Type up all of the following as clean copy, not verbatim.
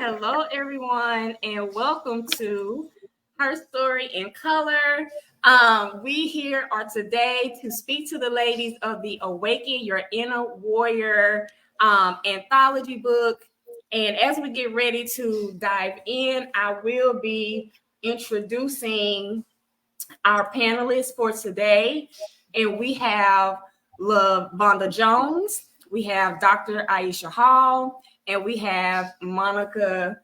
Hello, everyone, and welcome to Her Story in Color. We here are today to speak to the ladies of the Awaken Your Inner Warrior anthology book. And as we get ready to dive in, I will be introducing our panelists for today. And we have Lavonda Jones, we have Dr. Aisha Hall, and we have Monika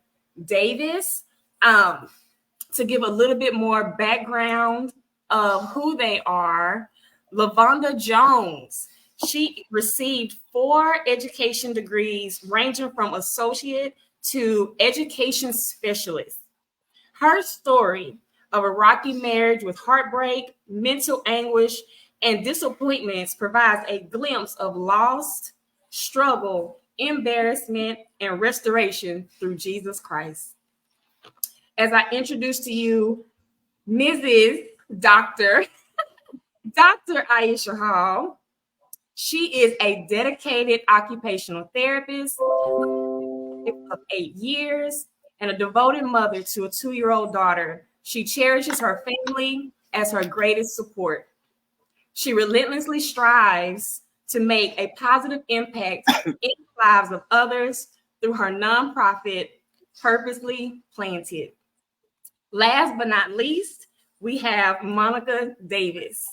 Davis. To give a little bit more background of who they are, Lavonda Jones, she received 4 education degrees ranging from associate to education specialist. Her story of a rocky marriage with heartbreak, mental anguish, and disappointments provides a glimpse of loss, struggle, embarrassment, and restoration through Jesus Christ. As I introduce to you Mrs. Dr. Aisha Hall, she is a dedicated occupational therapist of 8 years and a devoted mother to a 2-year-old daughter. She cherishes her family as her greatest support. She relentlessly strives to make a positive impact in the lives of others through her nonprofit, Purposely Planted. Last but not least, we have Monika Davis.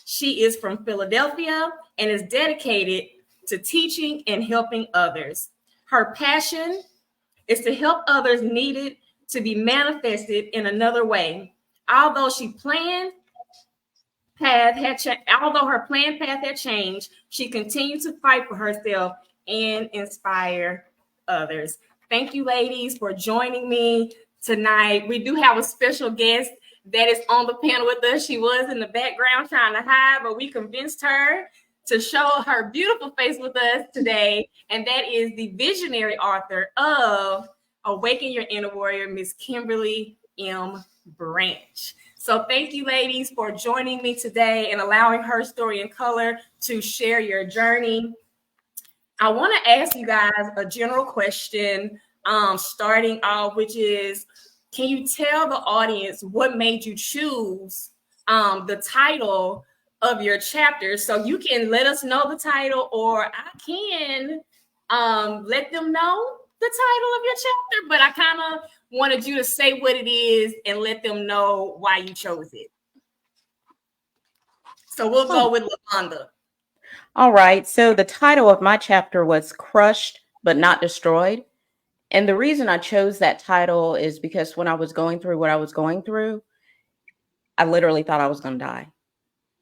She is from Philadelphia and is dedicated to teaching and helping others. Her passion is to help others needed to be manifested in another way. Although her planned path had changed, she continued to fight for herself and inspire others. Thank you, ladies, for joining me tonight. We do have a special guest that is on the panel with us. She was in the background trying to hide, but we convinced her to show her beautiful face with us today. And that is the visionary author of Awaken Your Inner Warrior, Miss Kimberly M. Branch. So thank you, ladies, for joining me today and allowing Her Story in Color to share your journey. I want to ask you guys a general question, starting off, which is, can you tell the audience what made you choose the title of your chapter? So you can let us know the title, or I can let them know the title of your chapter, but I kind of wanted you to say what it is and let them know why you chose it. So we'll go with Lavonda. All right. So the title of my chapter was Crushed but Not Destroyed. And the reason I chose that title is because when I was going through what I was going through, I literally thought I was going to die.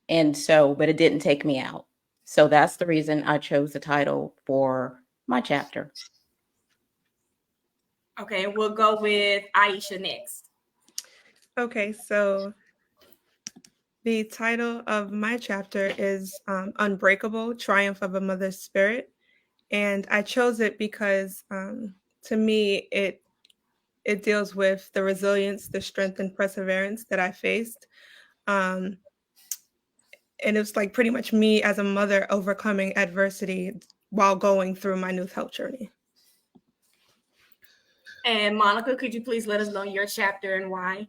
But it didn't take me out. So that's the reason I chose the title for my chapter. Okay, we'll go with Aisha next. Okay, so the title of my chapter is Unbreakable, Triumph of a Mother's Spirit. And I chose it because to me, it deals with the resilience, the strength, and perseverance that I faced. And it's like pretty much me as a mother overcoming adversity while going through my New Health journey. And Monika, could you please let us know your chapter and why?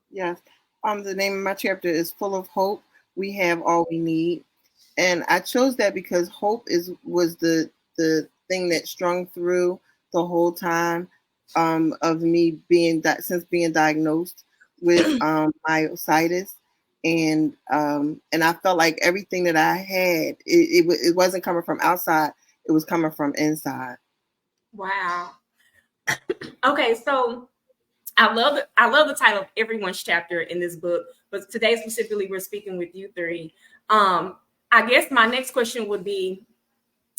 Yes. The name of my chapter is Full of Hope. We have all we need. And I chose that because hope was the thing that strung through the whole time of me being diagnosed with myositis. And I felt like everything that I had, it wasn't coming from outside, it was coming from inside. Wow. Okay, so I love the title of everyone's chapter in this book, but today specifically we're speaking with you three. I guess my next question would be,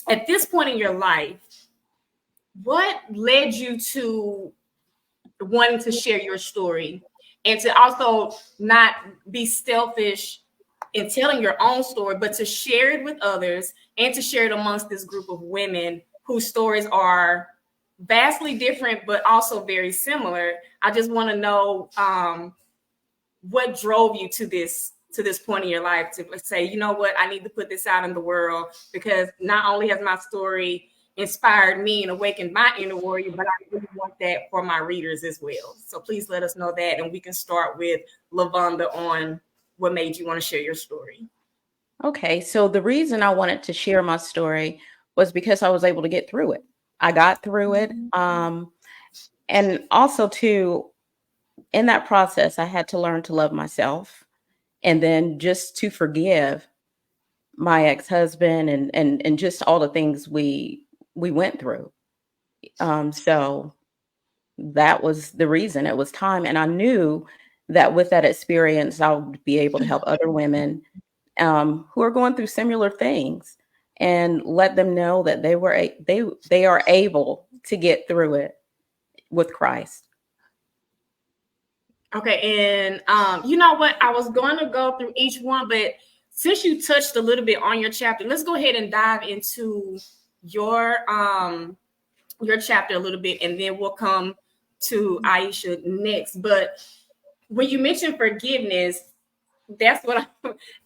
at this point in your life, what led you to wanting to share your story and to also not be selfish in telling your own story, but to share it with others and to share it amongst this group of women whose stories are vastly different, but also very similar? I just want to know what drove you to this point in your life to say, you know what, I need to put this out in the world, because not only has my story inspired me and awakened my inner warrior, but I really want that for my readers as well. So please let us know that, and we can start with Lavonda on what made you want to share your story. Okay, so the reason I wanted to share my story was because I was able to get through it. I got through it. And also too, in that process, I had to learn to love myself, and then just to forgive my ex-husband, and just all the things we went through. So that was the reason. It was time. And I knew that with that experience, I would be able to help other women who are going through similar things, and let them know that they are able to get through it with Christ. Okay, and you know what? I was going to go through each one, but since you touched a little bit on your chapter, let's go ahead and dive into your chapter a little bit, and then we'll come to Aisha next. But when you mentioned forgiveness, that's what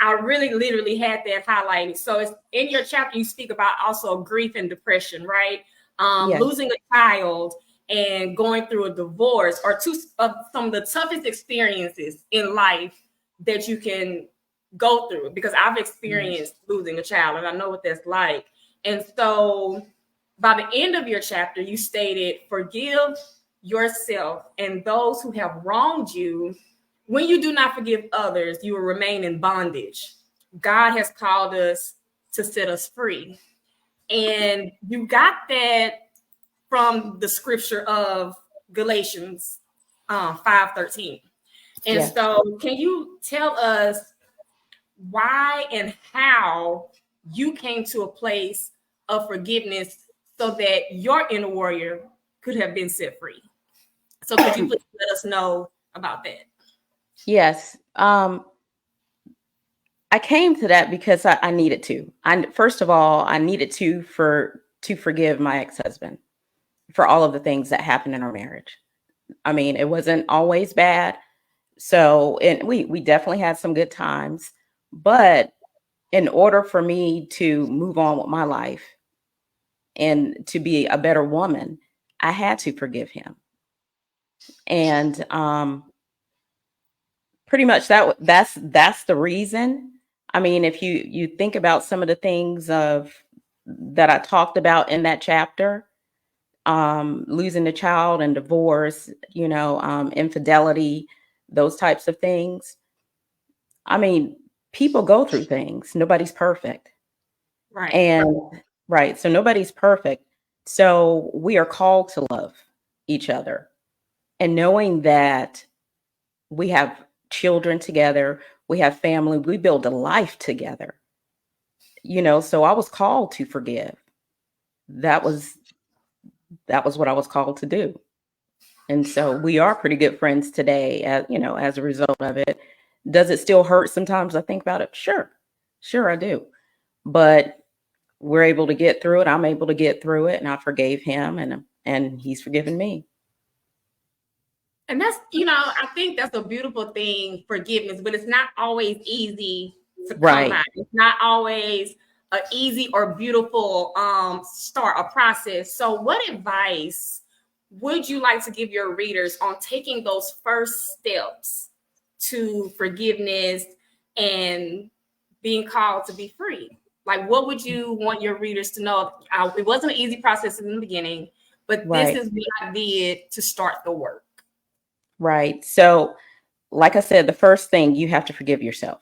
I really literally had that highlighted. So it's in your chapter, you speak about also grief and depression, right? Yes. Losing a child and going through a divorce are two of some of the toughest experiences in life that you can go through, because I've experienced losing a child and I know what that's like. And so by the end of your chapter, you stated, forgive yourself and those who have wronged you. When you do not forgive others, you will remain in bondage. God has called us to set us free. And you got that from the scripture of Galatians 5:13. And Yes. so can you tell us why and how you came to a place of forgiveness so that your inner warrior could have been set free? So could you please let us know about that? Yes. I came to that because I needed to. First of all, I needed to forgive my ex-husband for all of the things that happened in our marriage. I mean, it wasn't always bad. So, and we definitely had some good times, but in order for me to move on with my life and to be a better woman, I had to forgive him. And pretty much that's the reason. I mean, if you think about some of the things that I talked about in that chapter, losing a child and divorce, infidelity, those types of things. I mean, people go through things. Nobody's perfect. Right. And right. So nobody's perfect. So we are called to love each other. And knowing that we have children together, we have family, we build a life together. So I was called to forgive. That was what I was called to do. And so we are pretty good friends today, as a result of it. Does it still hurt sometimes? I think about it. Sure, I do. But we're able to get through it. I'm able to get through it, and I forgave him, and he's forgiven me. And that's, I think that's a beautiful thing, forgiveness, but it's not always easy to come by. It's not always an easy or beautiful start, a process. So what advice would you like to give your readers on taking those first steps to forgiveness and being called to be free? Like, what would you want your readers to know? It wasn't an easy process in the beginning, but this is what I did to start the work. Right. So, like I said, the first thing, you have to forgive yourself.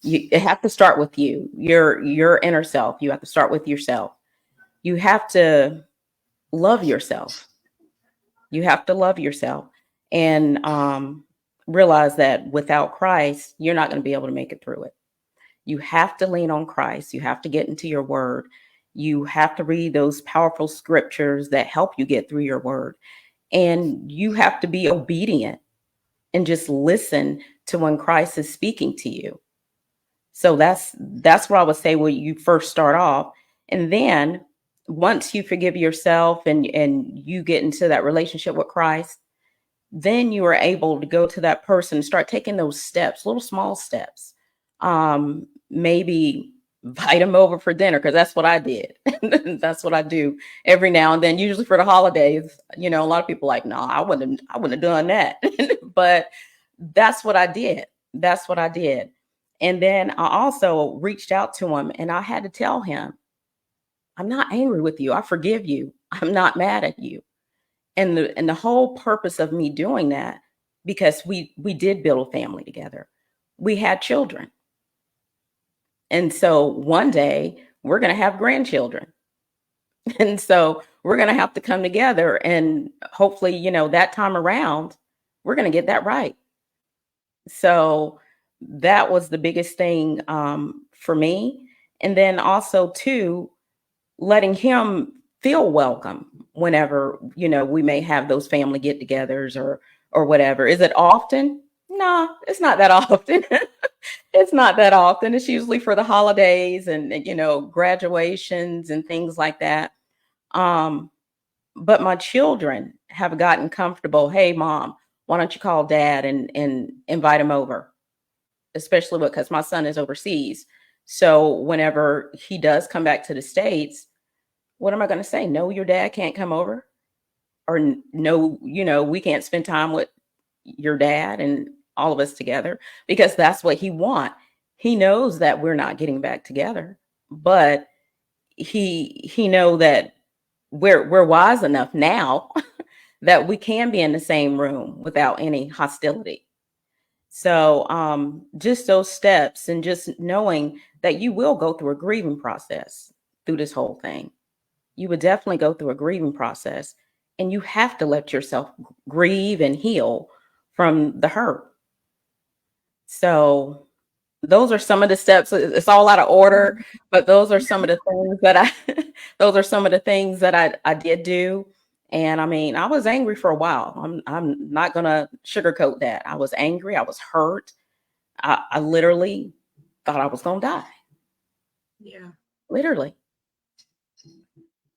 You have to start with you, your inner self. You have to start with yourself. You have to love yourself. You have to love yourself, and realize that without Christ, you're not going to be able to make it through it. You have to lean on Christ. You have to get into your word. You have to read those powerful scriptures that help you get through your word. And you have to be obedient and just listen to when Christ is speaking to you. So that's what I would say when you first start off. And then once you forgive yourself and you get into that relationship with Christ, then you are able to go to that person and start taking those steps, little small steps. Maybe invite them over for dinner, because that's what I did. That's what I do every now and then, usually for the holidays. You know, a lot of people like, no, I wouldn't have done that. But that's what I did. That's what I did. And then I also reached out to him, and I had to tell him, I'm not angry with you. I forgive you. I'm not mad at you. And the whole purpose of me doing that, because we did build a family together. We had children. And so one day we're going to have grandchildren. And so we're going to have to come together, and hopefully, you know, that time around, we're going to get that right. So that was the biggest thing for me. And then also too, letting him feel welcome whenever, you know, we may have those family get-togethers or whatever. Is it often? No, it's not that often. It's not that often. It's usually for the holidays and you know, graduations and things like that. Um, but my children have gotten comfortable. Hey, mom, why don't you call dad and invite him over? Especially because my son is overseas. So whenever he does come back to the States, what am I going to say? No, your dad can't come over, or no, you know, we can't spend time with your dad and all of us together, because that's what he wants. He knows that we're not getting back together, but he know that we're wise enough now that we can be in the same room without any hostility. So just those steps, and just knowing that you will go through a grieving process through this whole thing. You would definitely go through a grieving process, and you have to let yourself grieve and heal from the hurt. So those are some of the steps. It's all out of order, but those are some of the things that those are some of the things that I did do. And I mean, I was angry for a while. I'm not gonna sugarcoat that. I was angry. I was hurt. I literally thought I was gonna die. Yeah. Literally.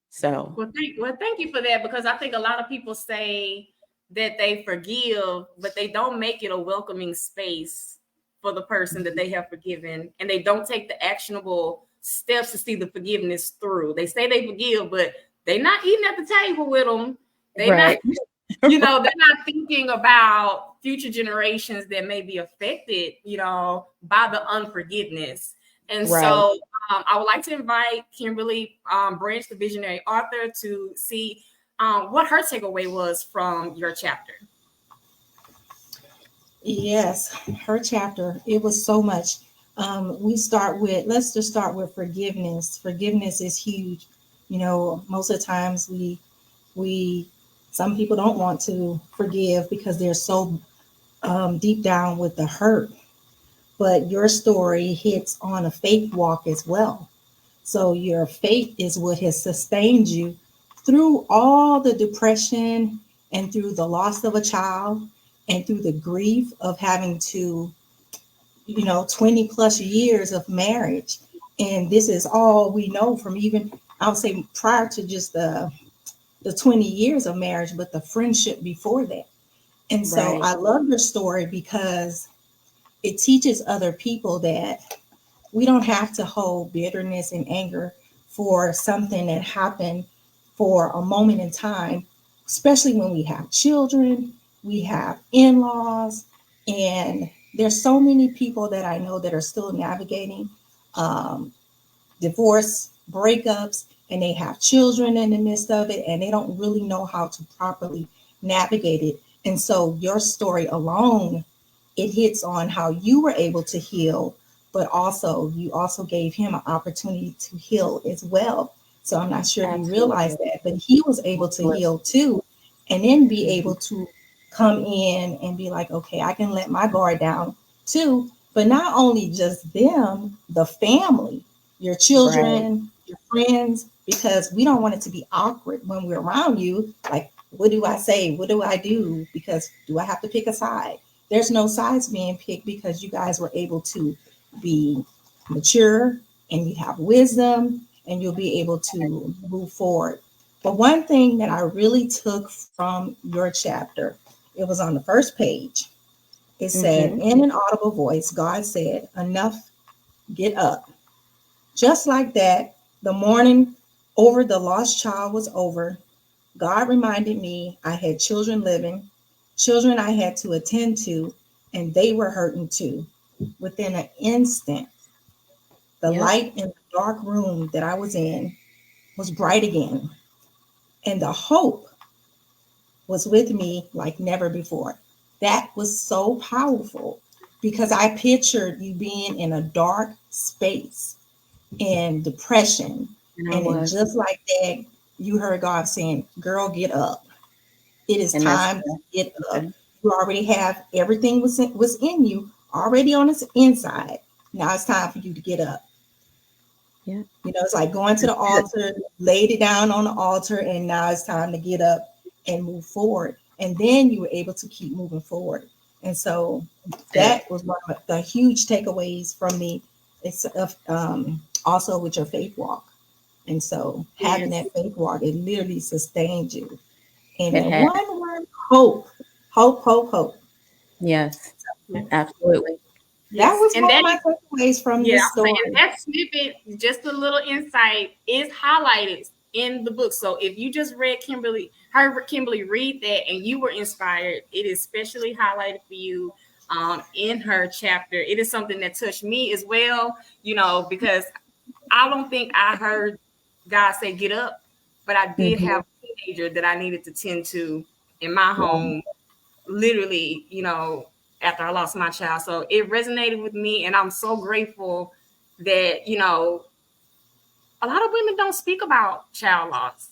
So Thank you for that, because I think a lot of people say that they forgive, but they don't make it a welcoming space for the person that they have forgiven, and they don't take the actionable steps to see the forgiveness through. They say they forgive, but they're not eating at the table with them. They're right. not, you know, they're not thinking about future generations that may be affected, you know, by the unforgiveness. And Right. so I would like to invite Kimberly Branch, the visionary author, to see what her takeaway was from your chapter. Yes, her chapter, it was so much. Let's just start with forgiveness. Forgiveness is huge. You know, most of the times some people don't want to forgive because they're so deep down with the hurt. But your story hits on a faith walk as well. So your faith is what has sustained you through all the depression and through the loss of a child and through the grief of having to, 20 plus years of marriage. And this is all we know from, even, I would say, prior to just the 20 years of marriage, but the friendship before that. And so Right. I love your story because it teaches other people that we don't have to hold bitterness and anger for something that happened for a moment in time, especially when we have children, we have in-laws, and there's so many people that I know that are still navigating divorce, breakups, and they have children in the midst of it, and they don't really know how to properly navigate it. And so your story alone, it hits on how you were able to heal, but also you also gave him an opportunity to heal as well. So I'm not sure if you realize that, but he was able to heal too, and then be able to come in and be like, okay, I can let my guard down too. But not only just them, the family, your children, your friends, because we don't want it to be awkward when we're around you. Like, what do I say? What do I do? Because do I have to pick a side? There's no sides being picked because you guys were able to be mature and you have wisdom and you'll be able to move forward. But one thing that I really took from your chapter, it was on the first page. It said, in an audible voice, God said, enough, get up, Just like that, the mourning over the lost child was over. God reminded me I had children living, children I had to attend to, and they were hurting too. Within an instant, the Yep. light in the dark room that I was in was bright again, and the hope was with me like never before. That was so powerful because I pictured you being in a dark space and depression. And I And then was. just like that, you heard God saying, girl, get up. It is And that's time to get up. good. You already have everything was in you already on the inside. Now it's time for you to get up. Yeah. You know, it's like going to the That's good. altar, laid it down on the altar, and now it's time to get up and move forward. And then you were able to keep moving forward. And so That's it. that was one of the huge takeaways from me. It's also with your faith walk. And so having Yes. that faith walk, it literally sustained you. And It that had. one word, hope, hope, hope, hope. Yes. Yeah. Absolutely. That Yes. was And one of that my takeaways from Yeah, this I'm saying story. that snippet, just a little insight, is highlighted in the book. So if you just heard Kimberly read that, and you were inspired, it is specially highlighted for you in her chapter. It is something that touched me as well, because I don't think I heard God say get up, but I did Mm-hmm. have a teenager that I needed to tend to in my home, literally, after I lost my child. So it resonated with me, and I'm so grateful that, a lot of women don't speak about child loss.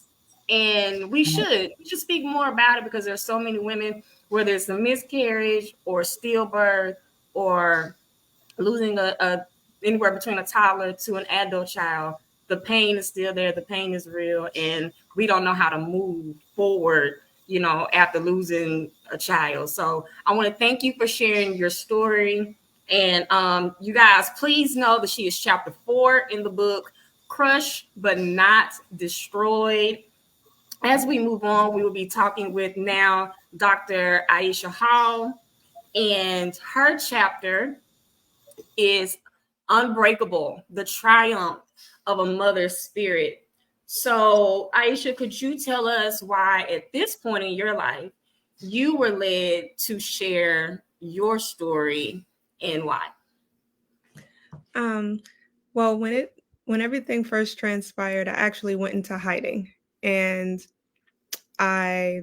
And we should. We should speak more about it because there's so many women, whether it's a miscarriage or stillbirth or losing a anywhere between a toddler to an adult child, the pain is still there, the pain is real, and we don't know how to move forward, after losing a child. So I want to thank you for sharing your story. And you guys, please know that she is chapter 4 in the book, Crushed but Not Destroyed. As we move on, we will be talking with now Dr. Aisha Hall, and her chapter is Unbreakable, the triumph of a mother's spirit. So, Aisha, could you tell us why at this point in your life you were led to share your story and why? Well, when everything first transpired, I actually went into hiding, and I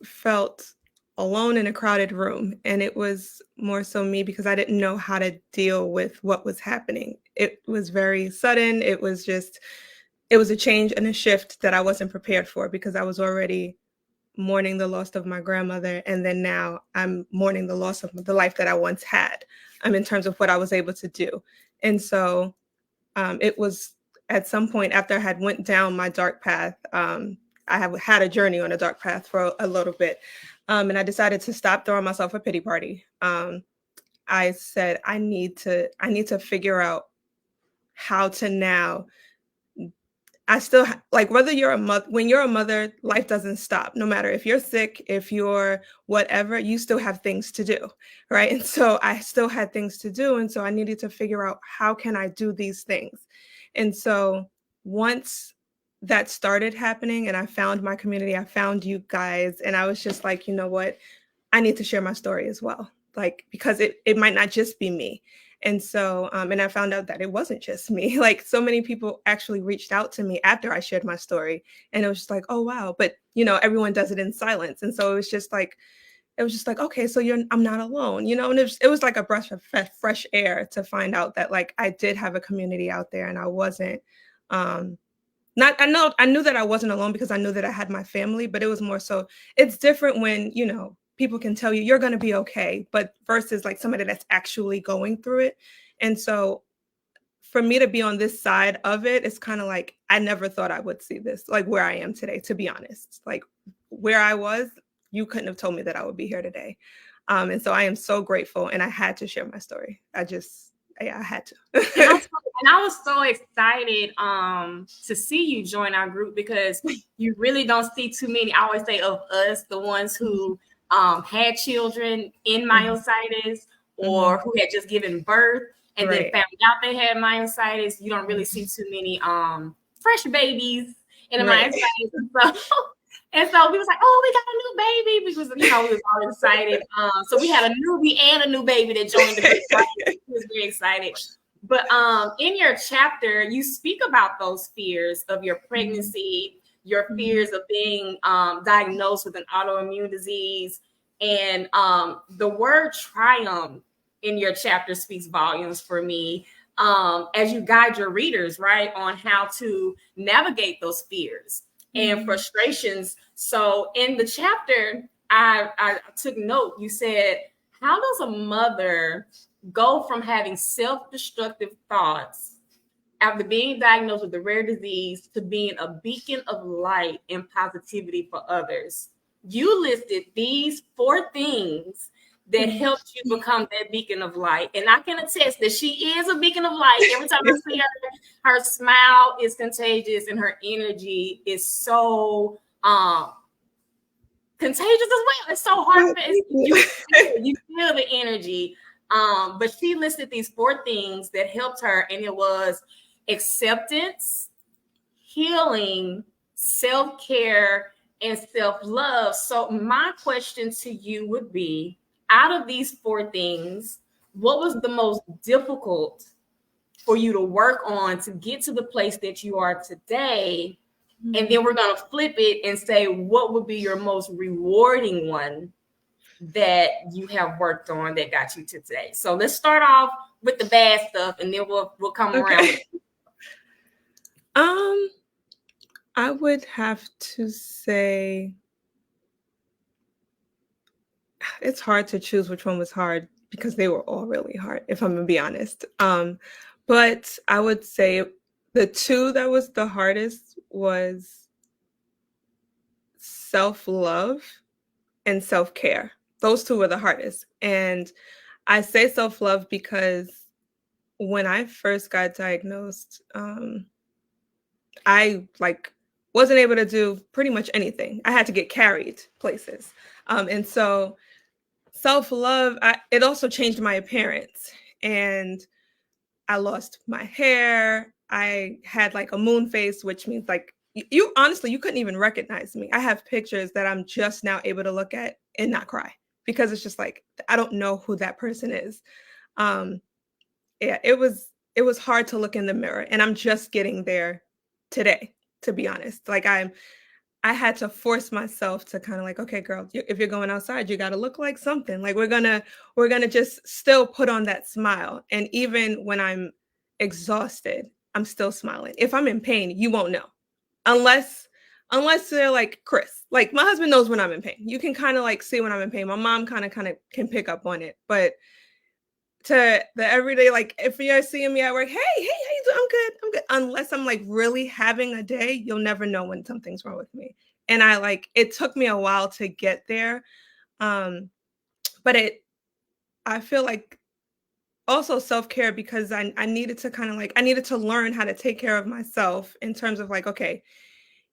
felt alone in a crowded room, and it was more so me because I didn't know how to deal with what was happening. It was very sudden. It was a change and a shift that I wasn't prepared for because I was already mourning the loss of my grandmother, and then now I'm mourning the loss of the life that I once had, in terms of what I was able to do. And so it was at some point after I had went down my dark path. I have had a journey on a dark path for a little bit, and I decided to stop throwing myself a pity party. I said I need to figure out how to now. I still like whether you're a mother, when you're a mother, life doesn't stop. No matter if you're sick, if you're whatever, you still have things to do, right? And so I still had things to do, and so I needed to figure out how can I do these things. And so once that started happening, and I found my community, I found you guys, and I was just like, you know what, I need to share my story as well, like because it might not just be me. And so, and I found out that it wasn't just me. Like so many people actually reached out to me after I shared my story, and it was just like, oh wow. But everyone does it in silence, and so it was just like, okay, so I'm not alone, and it was like a breath of fresh air to find out that like I did have a community out there, and I wasn't. Not I knew that I wasn't alone because I knew that I had my family, but it was more so it's different when, people can tell you you're going to be okay, but versus like somebody that's actually going through it. And so for me to be on this side of it, it's kind of like I never thought I would see this, like where I am today, to be honest. Like where I was, you couldn't have told me that I would be here today. And so I am so grateful, and I had to share my story. I had to. And I was so excited to see you join our group because you really don't see too many. I always say of us, the ones who had children in myositis or who had just given birth. and then Right. found out they had myositis. You don't really see too many fresh babies in the Right. myositis. And so we was like, oh, we got a new baby because, we was all excited. So we had a newbie and a new baby that joined the group. We was very excited. But in your chapter, you speak about those fears of your pregnancy, your fears of being diagnosed with an autoimmune disease. And the word triumph in your chapter speaks volumes for me, as you guide your readers, right, on how to navigate those fears and frustrations. So in the chapter, I took note, you said, how does a mother go from having self-destructive thoughts after being diagnosed with a rare disease to being a beacon of light and positivity for others? You listed these 4 things that helped you become that beacon of light. And I can attest that she is a beacon of light. Every time I see her smile is contagious and her energy is so contagious as well. It's so hard. You feel the energy. But she listed these 4 things that helped her, and it was acceptance, healing, self-care, and self-love. So my question to you would be, out of these 4 things, what was the most difficult for you to work on to get to the place that you are today? And then we're going to flip it and say, what would be your most rewarding one that you have worked on that got you to today? So let's start off with the bad stuff, and then we'll come around. I would have to say it's hard to choose which one was hard because they were all really hard, if I'm gonna be honest. But I would say the 2 that was the hardest was self-love and self-care. Those 2 were the hardest. And I say self-love because when I first got diagnosed, I wasn't able to do pretty much anything. I had to get carried places. And so self-love, it also changed my appearance. And I lost my hair. I had like a moon face, which means like you honestly, you couldn't even recognize me. I have pictures that I'm just now able to look at and not cry because it's just like, I don't know who that person is. Yeah, it was hard to look in the mirror, and I'm just getting there today, to be honest. Like I had to force myself to kind of like, okay, girl, if you're going outside, you got to look like something. Like we're gonna just still put on that smile. And even when I'm exhausted, I'm still smiling. If I'm in pain, you won't know, unless they're like Chris. Like my husband knows when I'm in pain. You can kind of like see when I'm in pain. My mom kind of can pick up on it, but to the everyday, like if you're seeing me at work, hey, how you doing? I'm good. Unless I'm like really having a day, you'll never know when something's wrong with me. And it took me a while to get there. But I feel like also self-care because I needed to kind of like, I needed to learn how to take care of myself in terms of like, okay,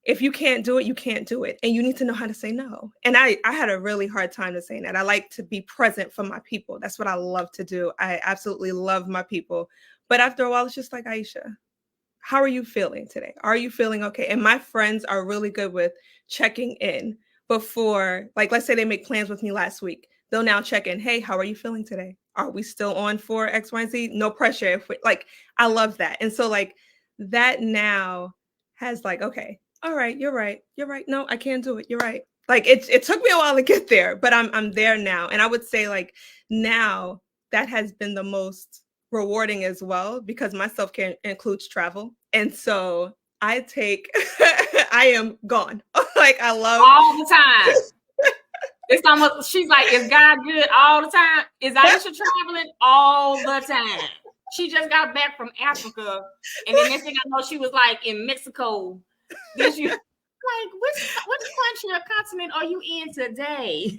if you can't do it, you can't do it. And you need to know how to say no. And I had a really hard time to saying that. I like to be present for my people. That's what I love to do. I absolutely love my people. But after a while, it's just like, Aisha, how are you feeling today? Are you feeling okay? And my friends are really good with checking in before, like, let's say they make plans with me last week. They'll now check in. Hey, how are you feeling today? Are we still on for X, Y, and Z? No pressure. If we, like, I love that. And so like that now has like, okay, all right, you're right. You're right. No, I can't do it. You're right. Like it took me a while to get there, but I'm there now. And I would say like now that has been the most rewarding as well because my self-care includes travel. And so I take I am gone. Like I love all the time. It's almost, she's like, is God good all the time? Is Aisha traveling all the time? She just got back from Africa, and then next thing I know, she was like in Mexico. This you like which country or continent are you in today?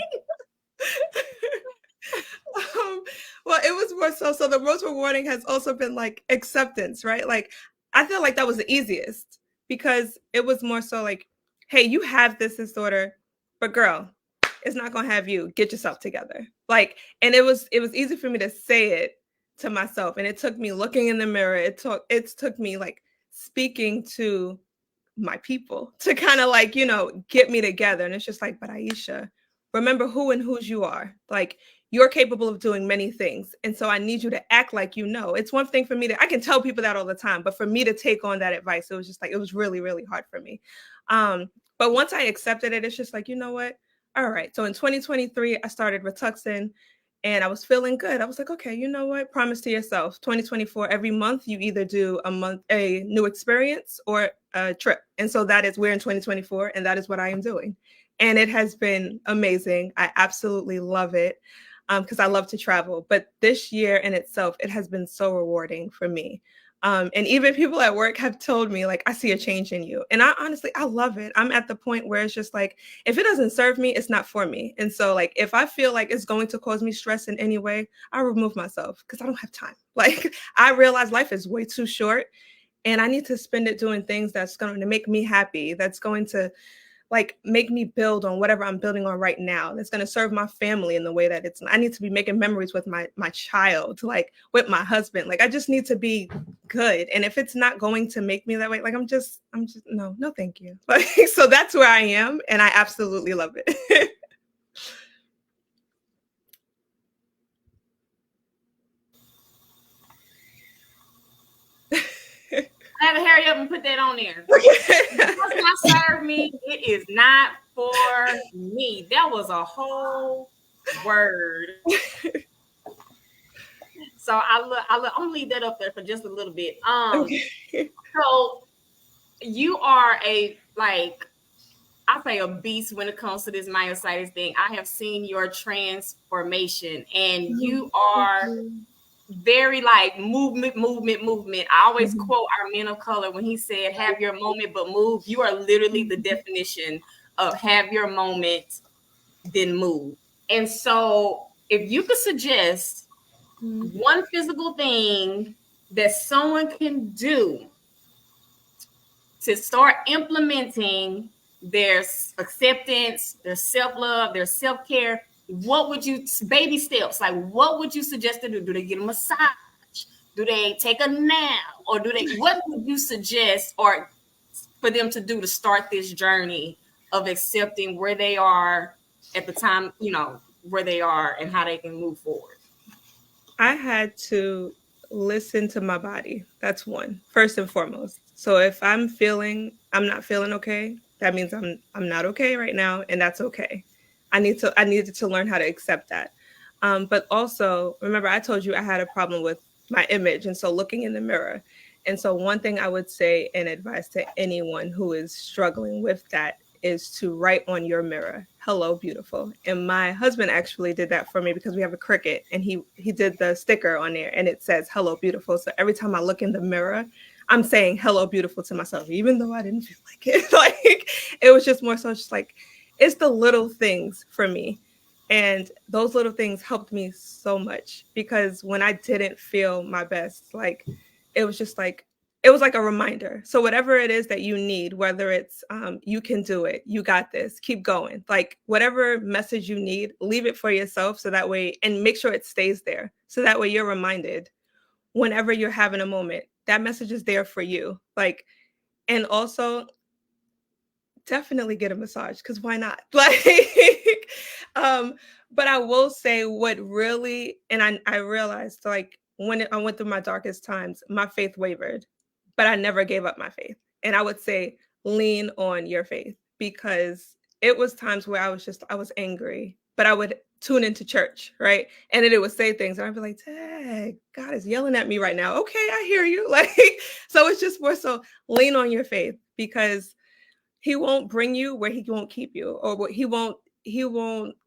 Well, it was more so the most rewarding has also been like acceptance, right? Like I feel like that was the easiest because it was more so like, hey, you have this disorder, but girl, it's not gonna have you. Get yourself together. Like, and it was easy for me to say it to myself. And it took me looking in the mirror. It took me like speaking to my people to kind of like, get me together. And it's just like, but Aisha, remember who and whose you are. Like, you're capable of doing many things. And so I need you to act like it's one thing for me I can tell people that all the time, but for me to take on that advice, it was just like, it was really, really hard for me. But once I accepted it, it's just like, you know what? All right. So in 2023, I started Rituxan and I was feeling good. I was like, okay, you know what? Promise to yourself, 2024, every month you either do a new experience or a trip. And so we're in 2024, and that is what I am doing. And it has been amazing. I absolutely love it because I love to travel. But this year in itself, it has been so rewarding for me. And even people at work have told me, like, I see a change in you. And I love it. I'm at the point where it's just like, if it doesn't serve me, it's not for me. And so like, if I feel like it's going to cause me stress in any way, I remove myself because I don't have time. Like, I realize life is way too short and I need to spend it doing things that's going to make me happy. That's going to like make me build on whatever I'm building on right now. That's going to serve my family in the way that I need to be making memories with my child, like with my husband. Like, I just need to be good. And if it's not going to make me that way, like, I'm just no, thank you. Like, so that's where I am. And I absolutely love it. I had to hurry up and put that on there. It does not serve me. It is not for me. That was a whole word. So I'm gonna leave that up there for just a little bit. So you are I say a beast when it comes to this myositis thing. I have seen your transformation, and you are very like movement. I always quote our men of color when he said, have your moment, but move. You are literally the definition of have your moment, then move. And so if you could suggest one physical thing that someone can do to start implementing their acceptance, their self-love, their self-care, what would you, baby steps, like what would you suggest to do? Do they get a massage? Do they take a nap? Or what would you suggest or for them to do to start this journey of accepting where they are at the time, where they are and how they can move forward? I had to listen to my body. That's one, first and foremost. So if I'm not feeling okay, that means I'm not okay right now, and that's okay. I needed to learn how to accept that. But also, remember, I told you I had a problem with my image, and so looking in the mirror. And so one thing I would say and advise to anyone who is struggling with that is to write on your mirror, hello, beautiful. And my husband actually did that for me because we have a Cricut, and he did the sticker on there and it says, hello, beautiful. So every time I look in the mirror, I'm saying hello, beautiful to myself, even though I didn't feel like it. Like, it was just more so just like, it's the little things for me. And those little things helped me so much because when I didn't feel my best, like, it was just like, it was like a reminder. So whatever it is that you need, whether it's you can do it, you got this, keep going, like whatever message you need, leave it for yourself. So that way, and make sure it stays there. So that way you're reminded whenever you're having a moment, that message is there for you. Like, and also definitely get a massage because why not? Like, but I will say what really, and I realized like when I went through my darkest times, my faith wavered, but I never gave up my faith. And I would say lean on your faith because it was times where I was angry, but I would tune into church, right? And then it would say things and I'd be like, dang, God is yelling at me right now. Okay, I hear you. Like, so it's just more so lean on your faith because he won't bring you where he won't keep you, or he won't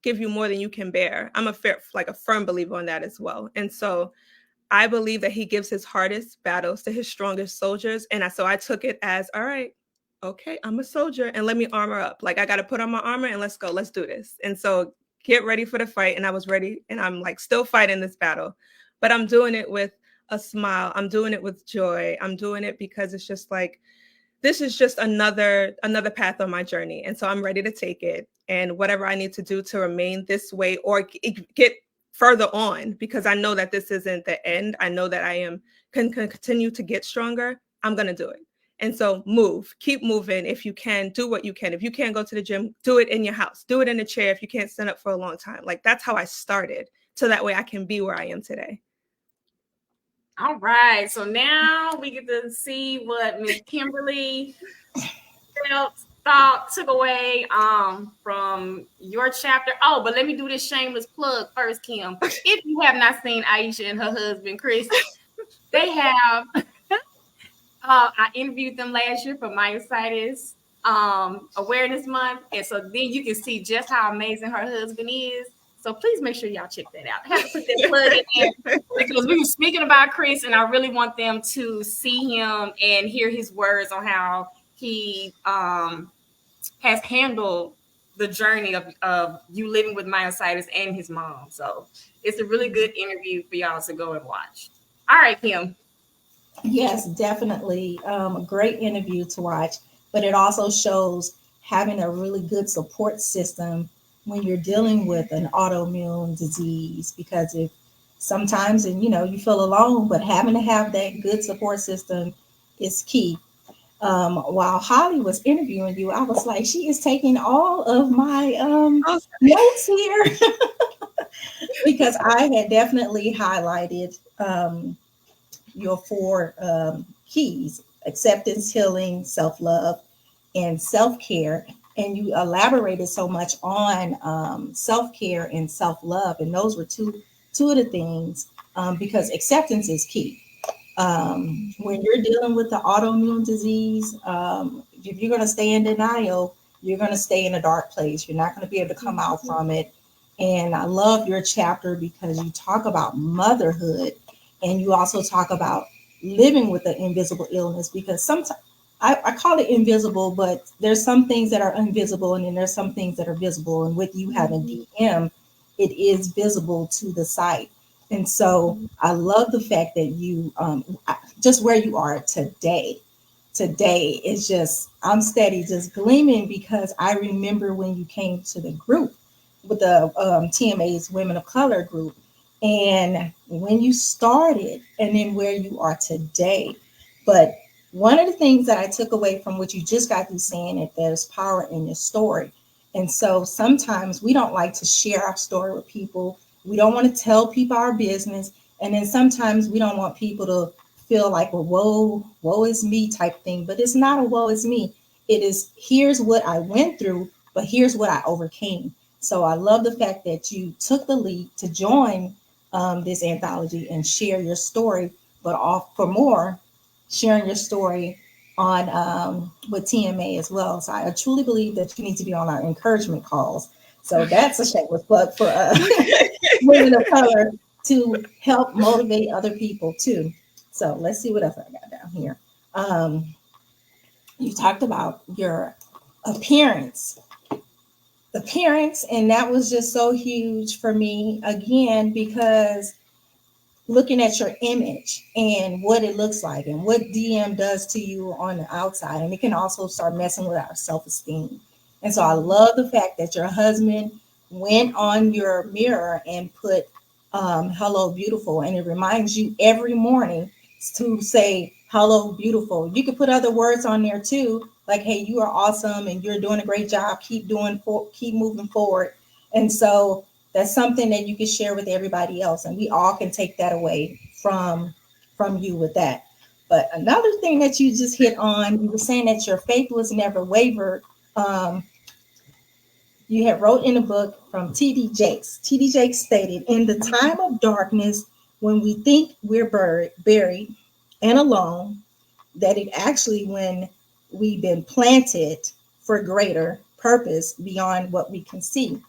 give you more than you can bear. I'm a firm believer on that as well. And so I believe that he gives his hardest battles to his strongest soldiers. And so I took it as, all right, okay, I'm a soldier and let me armor up. Like, I got to put on my armor and let's go, let's do this. And so get ready for the fight. And I was ready, and I'm like still fighting this battle, but I'm doing it with a smile. I'm doing it with joy. I'm doing it because it's just like, this is just another path on my journey. And so I'm ready to take it. And whatever I need to do to remain this way or get further on, because I know that this isn't the end. I know that I am can continue to get stronger. I'm going to do it. And so keep moving. If you can, do what you can. If you can't go to the gym, do it in your house, do it in a chair. If you can't stand up for a long time, like that's how I started. So that way I can be where I am today. All right. So now we get to see what Miss Kimberly took away from your chapter. Oh, but let me do this shameless plug first, Kim. If you have not seen Aisha and her husband Chris, they have I interviewed them last year for myositis awareness month, and so then you can see just how amazing her husband is. So please make sure y'all check that out. I have to put that plug in there because we were speaking about Chris, and I really want them to see him and hear his words on how he has handled the journey of you living with myositis and his mom. So it's a really good interview for y'all to go and watch. All right, Kim. Yes, definitely. A great interview to watch, but it also shows having a really good support system when you're dealing with an autoimmune disease, because if sometimes, and you feel alone, but having to have that good support system is key. While Holly was interviewing you, I was like, she is taking all of my notes here because I had definitely highlighted your four keys: acceptance, healing, self-love, and self-care. And you elaborated so much on self-care and self-love. And those were two of the things, because acceptance is key. When you're dealing with the autoimmune disease, if you're going to stay in denial, you're going to stay in a dark place. You're not going to be able to come out from it. And I love your chapter because you talk about motherhood, and you also talk about living with the invisible illness, because sometimes I call it invisible, but there's some things that are invisible, and then there's some things that are visible. And with you having DM, it is visible to the sight. And so I love the fact that you just where you are today. Today is just, I'm steady, just gleaming, because I remember when you came to the group with the TMA's Women of Color group, and when you started, and then where you are today. But one of the things that I took away from what you just got through saying, that there's power in your story. And so sometimes we don't like to share our story with people. We don't want to tell people our business. And then sometimes we don't want people to feel like, well, woe is me type thing. But it's not a woe is me. It is, here's what I went through, but here's what I overcame. So I love the fact that you took the lead to join this anthology and share your story, but for more, sharing your story on with TMA as well. So I truly believe that you need to be on our encouragement calls. So that's a shameless plug for women of color to help motivate other people too. So let's see what else I got down here. You talked about your appearance, and that was just so huge for me, again, because looking at your image and what it looks like and what DM does to you on the outside. And it can also start messing with our self-esteem. And so I love the fact that your husband went on your mirror and put hello beautiful, and it reminds you every morning to say hello beautiful. You could put other words on there too, like, hey, you are awesome and you're doing a great job, keep moving forward. And so that's something that you can share with everybody else, and we all can take that away from you with that. But another thing that you just hit on, you were saying that your faith was never wavered. You had wrote in a book from T.D. Jakes. T.D. Jakes stated, in the time of darkness, when we think we're buried and alone, that it actually when we've been planted for greater purpose beyond what we can see.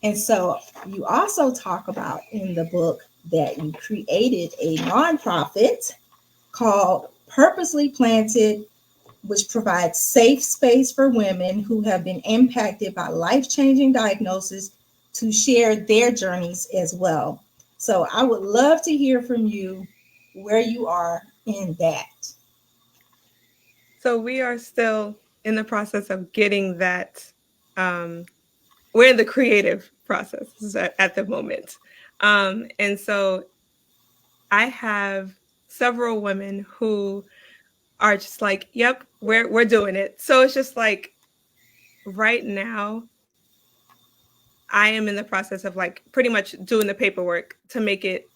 And so you also talk about in the book that you created a nonprofit called Purposely Planted, which provides safe space for women who have been impacted by life-changing diagnosis to share their journeys as well. So I would love to hear from you where you are in that. So we are still in the process of getting that. We're in the creative process at the moment. And so I have several women who are just like, yep, we're doing it. So it's just like right now I am in the process of like pretty much doing the paperwork to make it,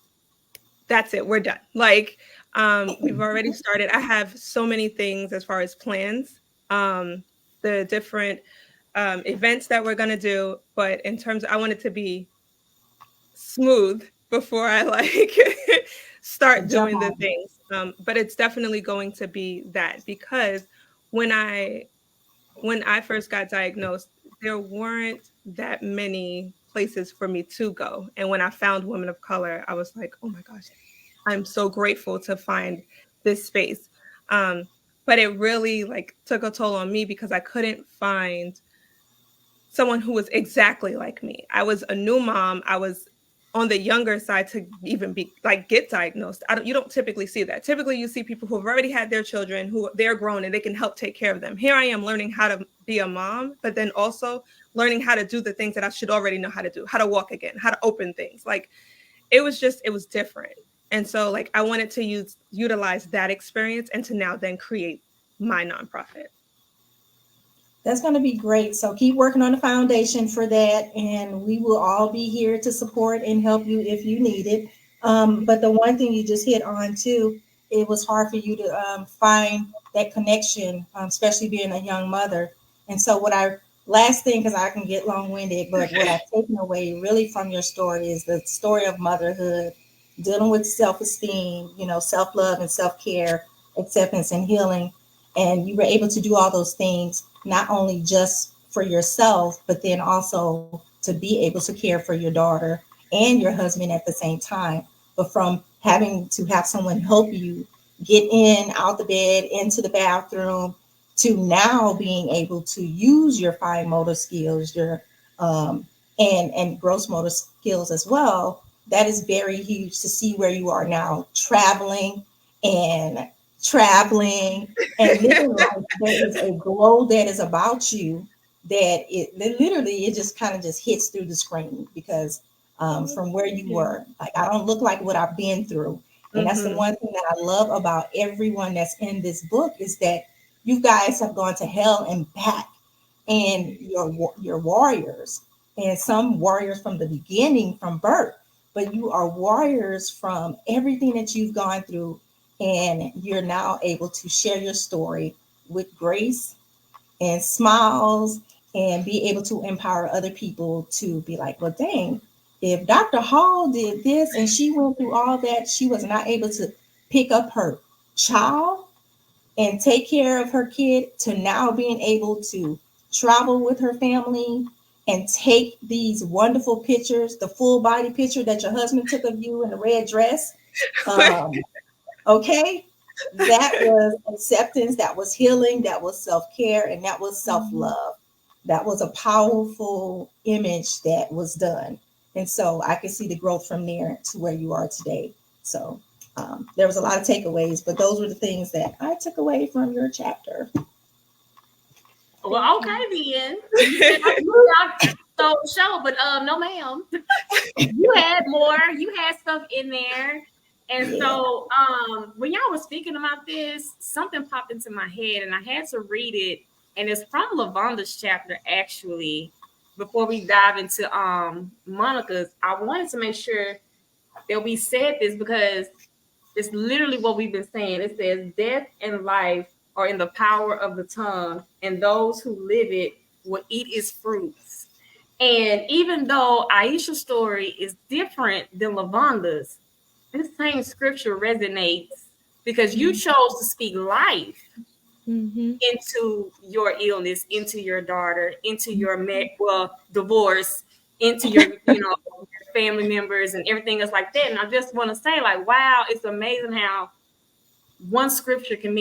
that's it, we're done. Like we've already started. I have so many things as far as plans, the different events that we're gonna do, but in terms I want it to be smooth before I like start Jump doing the on. things. But it's definitely going to be that because when I when I first got diagnosed, there weren't that many places for me to go. And when I found Women of Color, I was like, oh my gosh, I'm so grateful to find this space. Um, but it really like took a toll on me because I couldn't find someone who was exactly like me. I was a new mom. I was on the younger side to even be like get diagnosed. You don't typically see that. Typically you see people who have already had their children who they're grown and they can help take care of them. Here I am learning how to be a mom, but then also learning how to do the things that I should already know how to do, how to walk again, how to open things. Like it was different. And so like I wanted to utilize that experience and to now then create my nonprofit. That's going to be great. So keep working on the foundation for that, and we will all be here to support and help you if you need it. But the one thing you just hit on too, it was hard for you to find that connection, especially being a young mother. And so what I last thing, because I can get long winded, but what I've taken away really from your story is the story of motherhood, dealing with self esteem, self love and self care, acceptance and healing, and you were able to do all those things not only just for yourself, but then also to be able to care for your daughter and your husband at the same time. But from having to have someone help you get in, out the bed, into the bathroom, to now being able to use your fine motor skills, your and gross motor skills as well, that is very huge to see where you are now, and traveling and living life. There is a glow that is about you that it just kind of just hits through the screen because from where you were, like I don't look like what I've been through. And that's the Mm-hmm. one thing that I love about everyone that's in this book is that you guys have gone to hell and back, and you're warriors, and some warriors from the beginning, from birth, but you are warriors from everything that you've gone through, and you're now able to share your story with grace and smiles and be able to empower other people to be like, well, dang, if Dr. Hall did this and she went through all that, she was not able to pick up her child and take care of her kid, to now being able to travel with her family and take these wonderful pictures, the full body picture that your husband took of you in a red dress. Um, okay, that was acceptance, that was healing, that was self-care, and that was self-love. That was a powerful image that was done. And so I can see the growth from there to where you are today. So there was a lot of takeaways, but those were the things that I took away from your chapter. Well, okay then. You said I stole the show, but no, ma'am. You had more. You had stuff in there. And Yeah. so when y'all was speaking about this, something popped into my head and I had to read it. And it's from Lavonda's chapter, actually. Before we dive into Monica's, I wanted to make sure that we said this because it's literally what we've been saying. It says, death and life are in the power of the tongue, and those who live it will eat its fruits. And even though Aisha's story is different than Lavonda's, this same scripture resonates because you chose to speak life into your illness, into your daughter, into your divorce, into your your family members and everything else like that. And I just want to say, like, wow, it's amazing how one scripture can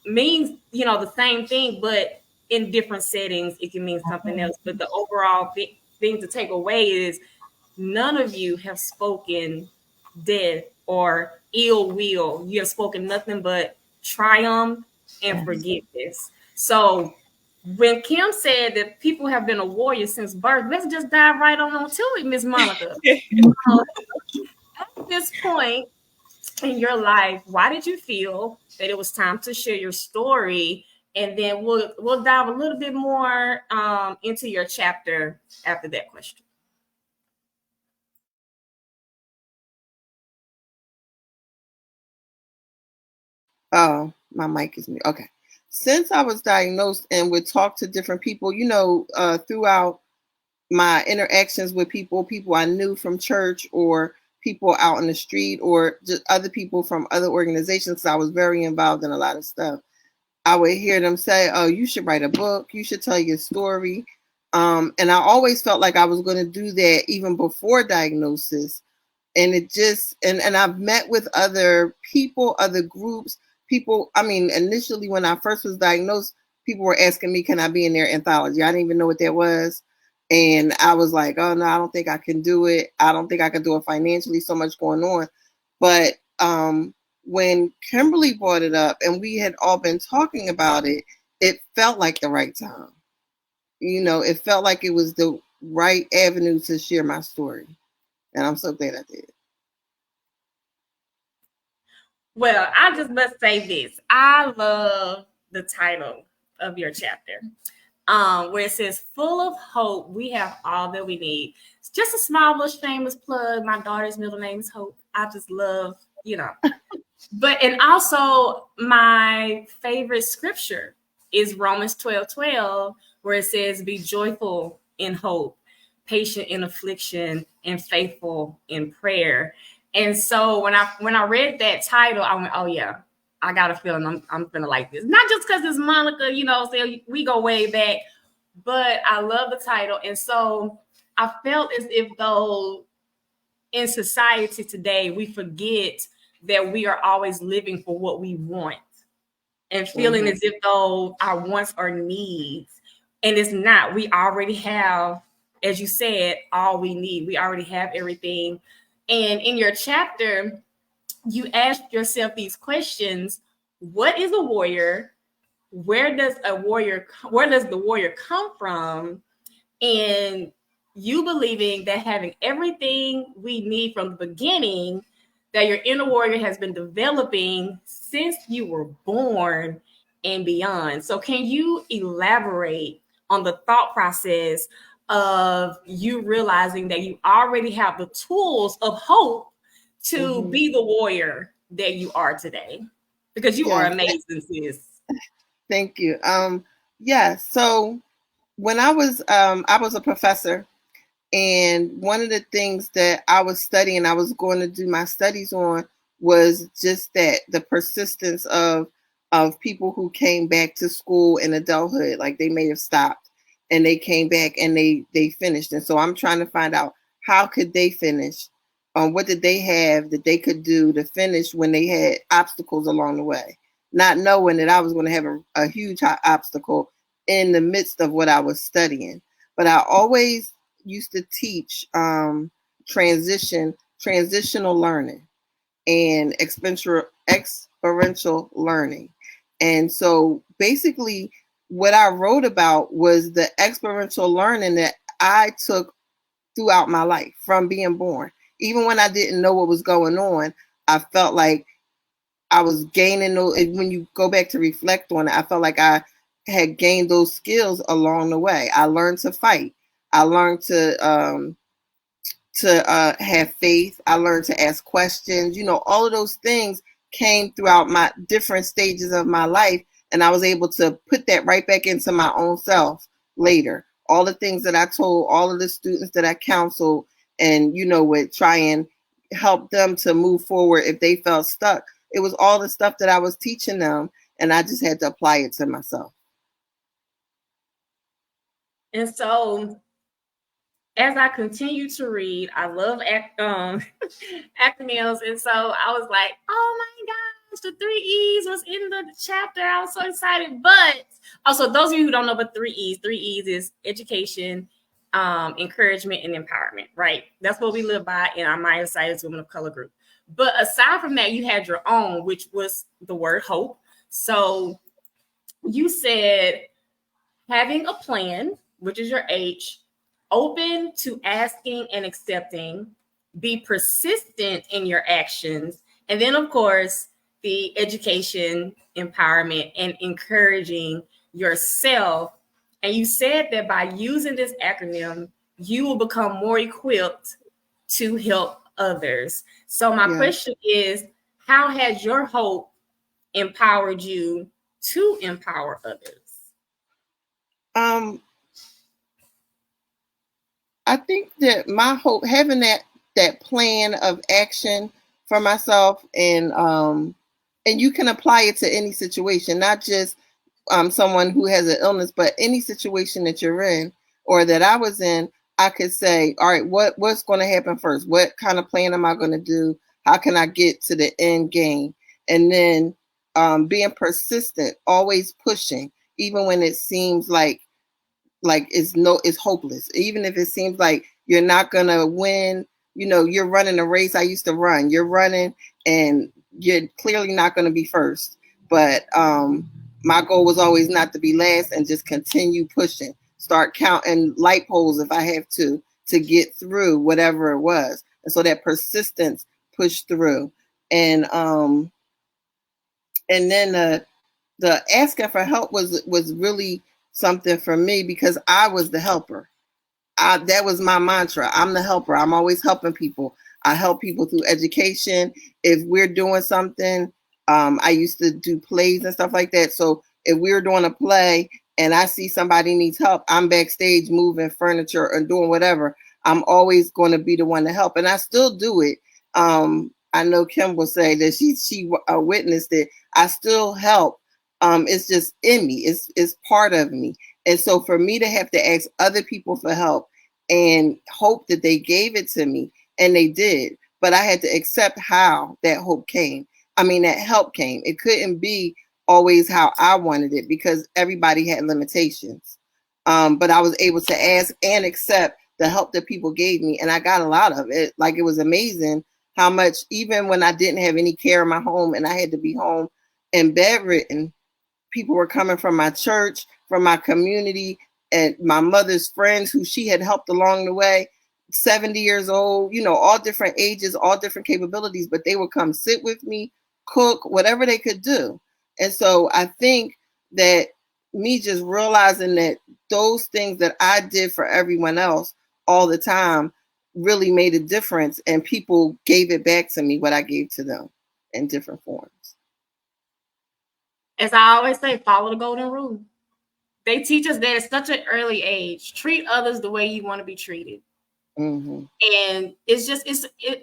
means the same thing, but in different settings it can mean something else. But the overall thing to take away is none of you have spoken death or ill will. You have spoken nothing but triumph and Yes. forgiveness. So when Kim said that people have been a warrior since birth, let's just dive right on to it, Miss Monika. At this point in your life, why did you feel that it was time to share your story? And then we'll dive a little bit more into your chapter after that question. Oh, my mic is me. Okay. Since I was diagnosed and would talk to different people, throughout my interactions with people I knew from church or people out in the street or just other people from other organizations, I was very involved in a lot of stuff. I would hear them say, "Oh, you should write a book. You should tell your story." And I always felt like I was going to do that even before diagnosis. And it just, and I've met with other people, other groups, people. I mean, initially when I first was diagnosed, people were asking me, can I be in their anthology? I didn't even know what that was. And I was like, oh no, I don't think I can do it. I don't think I can do it financially, so much going on. But when Kimberly brought it up and we had all been talking about it, it felt like the right time. It felt like it was the right avenue to share my story. And I'm so glad I did. Well, I just must say this. I love the title of your chapter, where it says, full of hope, we have all that we need. It's just a small little shameless plug. My daughter's middle name is Hope. I just love, But, and also my favorite scripture is Romans 12:12, where it says, be joyful in hope, patient in affliction, and faithful in prayer. And so when I read that title, I went, oh yeah, I got a feeling I'm gonna like this. Not just because it's Monika, so we go way back, but I love the title. And so I felt as if though in society today, we forget that we are always living for what we want and feeling as if though our wants are needs. And it's not. We already have, as you said, all we need. We already have everything. And in your chapter, you ask yourself these questions. What is a warrior? Where does the warrior come from? And you believing that having everything we need from the beginning, that your inner warrior has been developing since you were born and beyond. So can you elaborate on the thought process of you realizing that you already have the tools of hope to be the warrior that you are today? Because you are amazing, sis. Thank you. So when I was a professor, and one of the things that I was studying, I was going to do my studies on, was just that the persistence of people who came back to school in adulthood, like they may have stopped and they came back and they finished. And so I'm trying to find out, how could they finish? What did they have that they could do to finish when they had obstacles along the way? Not knowing that I was going to have a huge obstacle in the midst of what I was studying. But I always used to teach transitional learning and experiential learning. And so basically what I wrote about was the experiential learning that I took throughout my life from being born. Even when I didn't know what was going on, I felt like I was gaining those. When you go back to reflect on it, I felt like I had gained those skills along the way. I learned to fight. I learned to have faith. I learned to ask questions. All of those things came throughout my different stages of my life, and I was able to put that right back into my own self later. All the things that I told all of the students that I counseled, and would try and help them to move forward if they felt stuck. It was all the stuff that I was teaching them, and I just had to apply it to myself. And so as I continue to read, I love acronyms. And so I was like, oh my gosh, the 3 E's was in the chapter. I was so excited. But also, those of you who don't know about 3 E's is education, encouragement, and empowerment, right? That's what we live by in our Maya Society's Women of Color group. But aside from that, you had your own, which was the word hope. So you said, having a plan, which is your H, open to asking and accepting, be persistent in your actions, and then, of course, the education, empowerment, and encouraging yourself. And you said that by using this acronym, you will become more equipped to help others. So my question is, how has your hope empowered you to empower others? I think that my hope, having that plan of action for myself, and you can apply it to any situation, not just someone who has an illness, but any situation that you're in or that I was in. I could say, all right, what's going to happen first? What kind of plan am I going to do? How can I get to the end game? And then being persistent, always pushing, even when it seems like it's hopeless. Even if it seems like you're not gonna win, you're running a race I used to run. You're running and you're clearly not gonna be first. But my goal was always not to be last and just continue pushing. Start counting light poles if I have to get through whatever it was. And so that persistence pushed through. And then the asking for help was really something for me, because I was the helper. That was my mantra. I'm the helper. I'm always helping people. I help people through education. If we're doing something, I used to do plays and stuff like that. So if we're doing a play and I see somebody needs help, I'm backstage moving furniture and doing whatever. I'm always going to be the one to help. And I still do it. I know Kim will say that she witnessed it. I still help. It's just in me. It's part of me. And so for me to have to ask other people for help and hope that they gave it to me, and they did, but I had to accept how that hope came. I mean, that help came. It couldn't be always how I wanted it, because everybody had limitations. But I was able to ask and accept the help that people gave me. And I got a lot of it. Like, it was amazing how much, even when I didn't have any care in my home and I had to be home and bedridden, people were coming from my church, from my community, and my mother's friends who she had helped along the way, 70 years old, all different ages, all different capabilities, but they would come sit with me, cook, whatever they could do. And so I think that me just realizing that those things that I did for everyone else all the time really made a difference, and people gave it back to me, what I gave to them, in different forms. As I always say, follow the golden rule. They teach us that at such an early age. Treat others the way you want to be treated. Mm-hmm. And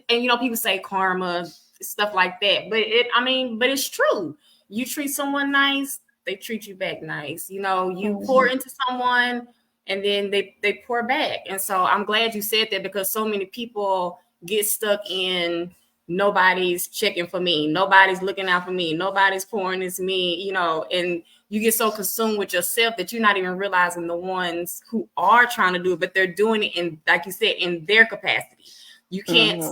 and people say karma, stuff like that. But it's true. You treat someone nice, they treat you back nice. You pour into someone, and then they pour back. And so I'm glad you said that, because so many people get stuck in nobody's checking for me, nobody's looking out for me, nobody's pouring into me, and you get so consumed with yourself that you're not even realizing the ones who are trying to do it, but they're doing it in, like you said, in their capacity. You can't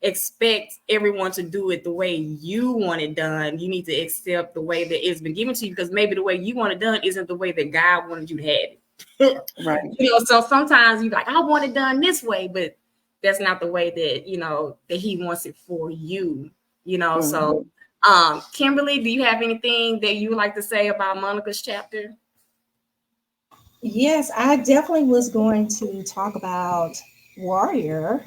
expect everyone to do it the way you want it done. You need to accept the way that it's been given to you, because maybe the way you want it done isn't the way that God wanted you to have it. Right. So sometimes you're like, I want it done this way, but that's not the way that, that he wants it for you, So, Kimberly, do you have anything that you would like to say about Monika's chapter? Yes, I definitely was going to talk about warrior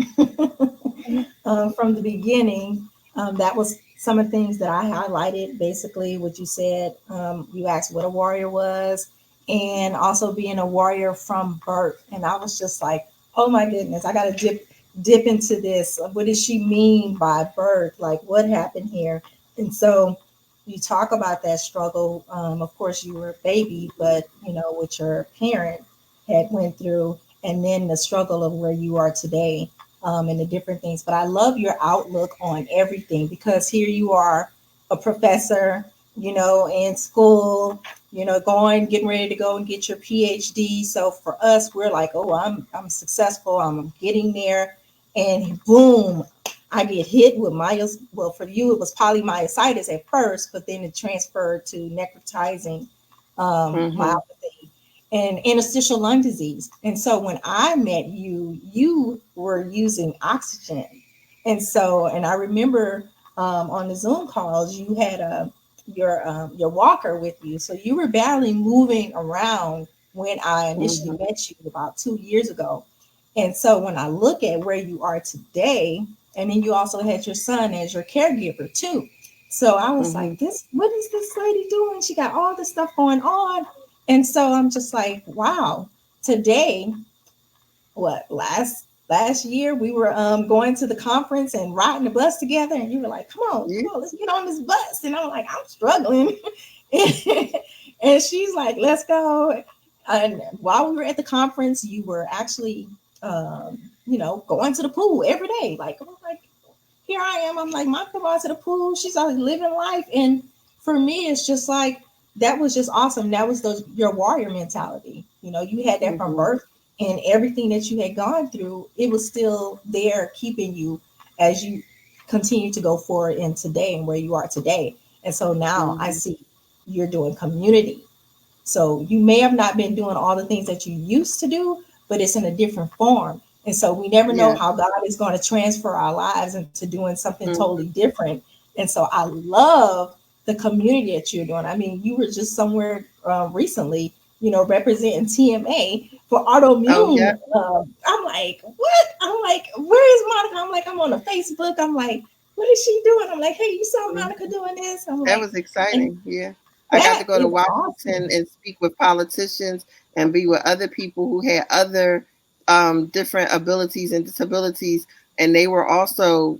from the beginning. That was some of the things that I highlighted, basically what you said. You asked what a warrior was, and also being a warrior from birth. And I was just like, oh my goodness, I got to dip into this. What does she mean by birth? Like, what happened here? And so you talk about that struggle. Of course, you were a baby, but what your parent had went through, and then the struggle of where you are today, and the different things. But I love your outlook on everything, because here you are, a professor, in school, getting ready to go and get your PhD. So for us, we're like, oh, I'm successful. I'm getting there. And boom, I get hit with for you, it was polymyositis at first, but then it transferred to necrotizing myopathy. and interstitial lung disease. And so when I met you, you were using oxygen. And I remember on the Zoom calls, you had your walker with you. So you were battling moving around when I initially met you about 2 years ago. And so when I look at where you are today, and then you also had your son as your caregiver too. So I was like, what is this lady doing? She got all this stuff going on. And so I'm just like, wow, today, last year we were going to the conference and riding the bus together, and you were like, come on, let's get on this bus. And I'm like, I'm struggling. And she's like, let's go. And while we were at the conference, you were actually going to the pool every day. Like, I'm like, here I am. I'm like, Monika going to the pool. She's always living life. And for me, it's just like, that was just awesome. That was your warrior mentality. You had that from birth, and everything that you had gone through, it was still there keeping you as you continue to go forward in today and where you are today. And so now I see you're doing community. So you may have not been doing all the things that you used to do, but it's in a different form. And so we never know how God is going to transfer our lives into doing something totally different. And so I love the community that you're doing. I mean, you were just somewhere recently, representing TMA for autoimmune. I'm like, what? I'm like, where is Monika? I'm like, I'm on the Facebook. I'm like, what is she doing? I'm like, hey, you saw Monika doing this? That was exciting. I got to go to Washington and speak with politicians and be with other people who had other different abilities and disabilities. And they were also,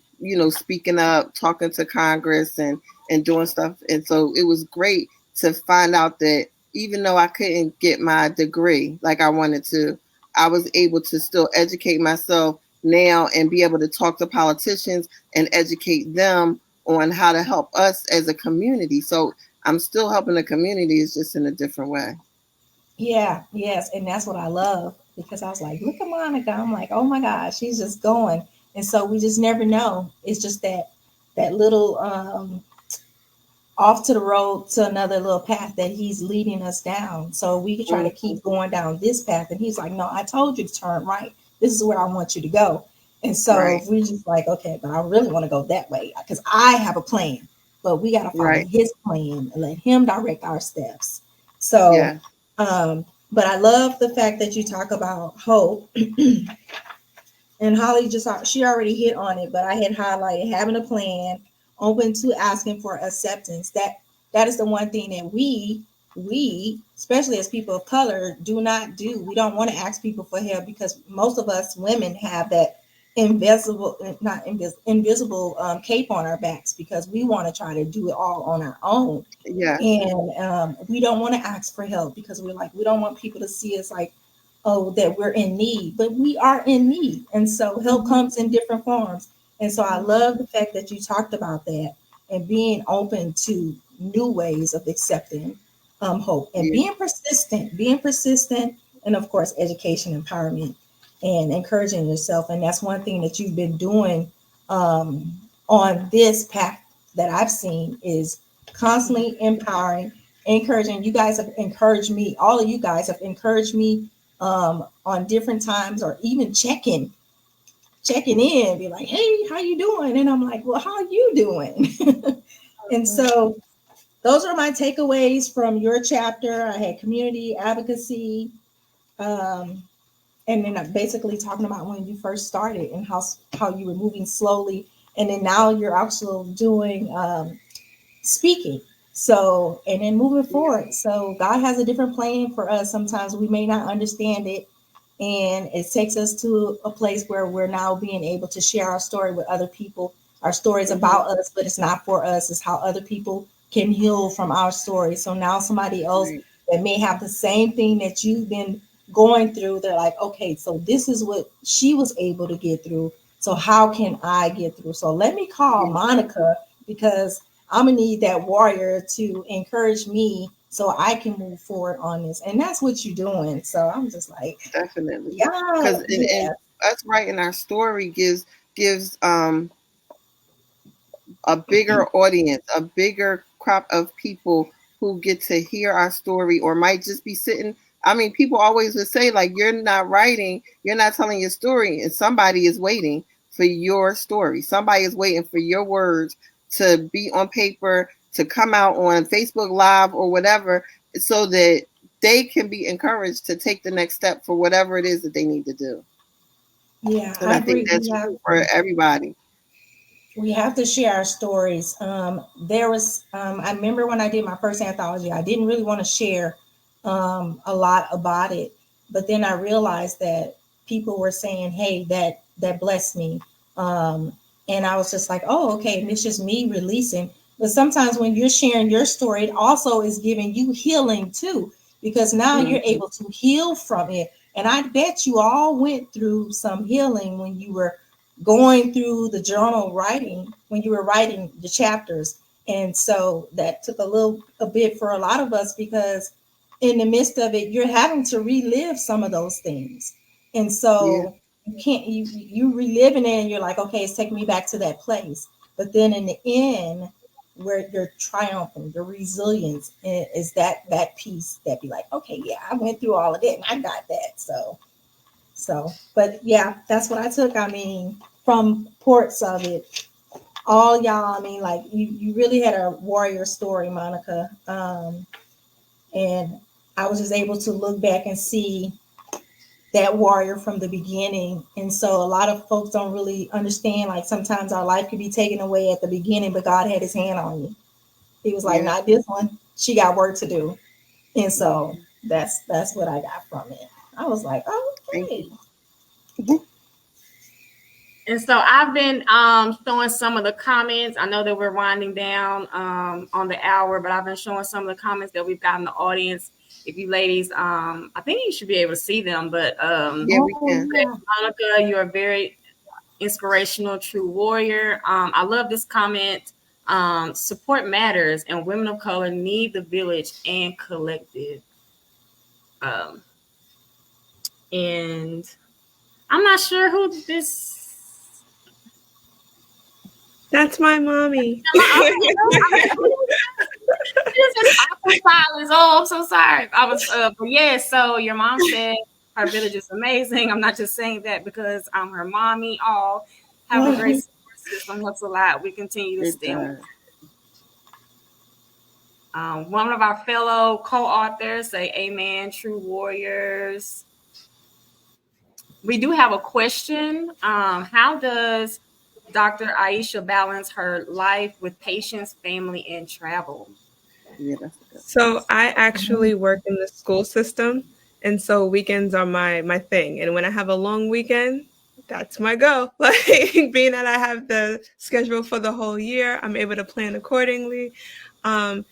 speaking up, talking to Congress and doing stuff. And so it was great to find out that even though I couldn't get my degree like I wanted to, I was able to still educate myself now and be able to talk to politicians and educate them on how to help us as a community. So I'm still helping the community, it's just in a different way. Yeah, yes. And that's what I love, because I was like, look at Monika. I'm like, oh my gosh, she's just going. And so we just never know. It's just that little off to the road to another little path that he's leading us down. So we could try to keep going down this path. And he's like, no, I told you to turn right. This is where I want you to go. And so we just like, okay, but I really want to go that way because I have a plan. But we got to follow his plan and let him direct our steps. So, but I love the fact that you talk about hope. And Holly she already hit on it, but I had highlighted having a plan, open to asking for acceptance. That is the one thing that we, especially as people of color, do not do. We don't want to ask people for help because most of us women have that invisible cape on our backs because we want to try to do it all on our own. And we don't want to ask for help because we don't want people to see us like, oh, that we're in need, but we are in need. And so help comes in different forms. And so I love the fact that you talked about that and being open to new ways of accepting hope and being persistent, and of course, education, empowerment, and encouraging yourself. And that's one thing that you've been doing on this path that I've seen is constantly empowering, encouraging. You guys have encouraged me. All of you guys have encouraged me on different times, or even checking in, be like, hey, how you doing? And I'm like, well, how are you doing? And so those are my takeaways from your chapter. I had community advocacy, and then I'm basically talking about when you first started and how you were moving slowly, and then now you're also doing speaking. So, and then moving forward. So God has a different plan for us. Sometimes we may not understand it. And it takes us to a place where we're now being able to share our story with other people. Our story is about us, but it's not for us. It's how other people can heal from our story. So now somebody else that may have the same thing that you've been going through, they're like, okay, so this is what she was able to get through. So how can I get through? So let me call Monika, because I'm gonna need that warrior to encourage me so I can move forward on this. And that's what you're doing. So I'm just like, definitely. Because and us writing our story gives a bigger audience, a bigger crop of people who get to hear our story, or might just be sitting I mean, people always would say, like, you're not writing, you're not telling your story, and somebody is waiting for your story. Somebody is waiting for your words to be on paper, to come out on Facebook Live or whatever, so that they can be encouraged to take the next step for whatever it is that they need to do. Yeah, And I I think agree. that's true for everybody. We have to share our stories. There was, I remember when I did my first anthology, I didn't really want to share a lot about it, but then I realized that people were saying, "Hey, that blessed me," and I was just like, "Oh, okay." And it's just me releasing. But sometimes when you're sharing your story, it also is giving you healing too, because now you're able to heal from it. And I bet you all went through some healing when you were going through the journal writing, when you were writing the chapters. And so that took a bit for a lot of us, because in the midst of it, you're having to relive some of those things. And so you can't, you reliving it and you're like, okay, it's taking me back to that place. But then in the end, where you're triumphant, your resilience is that piece that be like, okay, yeah, I went through all of that and I got that. So, but yeah, that's what I took. I mean, from parts of it, all y'all, I mean, like you really had a warrior story, Monika. And I was just able to look back and see that warrior from the beginning. And so a lot of folks don't really understand, like sometimes our life could be taken away at the beginning, but God had his hand on you. He was like, not this one. She got work to do. And so that's what I got from it. I was like, oh, okay. And so I've been showing some of the comments. I know that we're winding down on the hour, but I've been showing some of the comments that we've got in the audience. If you ladies, I think you should be able to see them. But yeah, we can. Monika, you're a very inspirational, true warrior. I love this comment. Support matters, and women of color need the village and collective. And I'm not sure who this. That's my mommy. Silence. Oh, I'm so sorry. I was, but yeah. So your mom said her village is amazing. I'm not just saying that because I'm her mommy. All have a great support system. Helps a lot. We continue to stand. One of our fellow co-authors say, "Amen, true warriors." We do have a question. How does Dr. Aisha balance her life with patients, family, and travel? Yeah, that's good. So I actually work in the school system, and so weekends are my thing. And when I have a long weekend, that's my go. Like being that I have the schedule for the whole year, I'm able to plan accordingly. My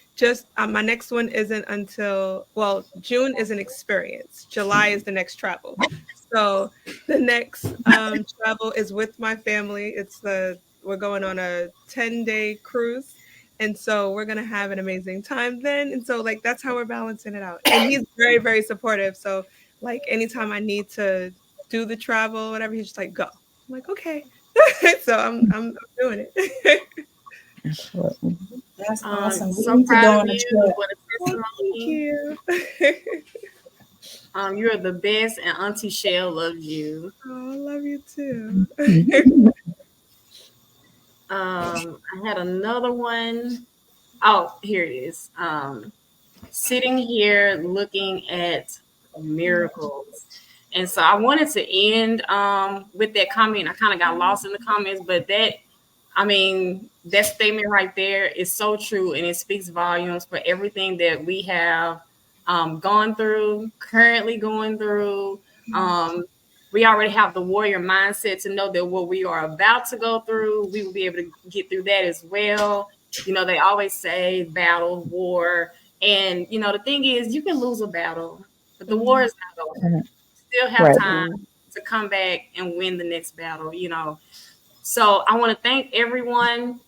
next one isn't until, well, June is an experience. July is the next travel. So the next travel is with my family. We're going on a 10-day cruise. And so we're gonna have an amazing time then. And so like that's how we're balancing it out. And he's very, very supportive. So like anytime I need to do the travel, whatever, he's just like, go. I'm like, okay. So I'm doing it. That's awesome. So We need to proud go of on a you. trip. What a testimony. Thank you. You're the best, and Auntie Shell loves you. Oh, I love you too. I had another one. Oh, here it is. Sitting here looking at miracles. And so I wanted to end with that comment. I kind of got lost in the comments, but that statement right there is so true, and it speaks volumes for everything that we have gone through, currently going through. We already have the warrior mindset to know that what we are about to go through, we will be able to get through that as well. You know, they always say battle, war. And, you know, the thing is, you can lose a battle, but the war is not over. You still have time to come back and win the next battle, you know. So I want to thank everyone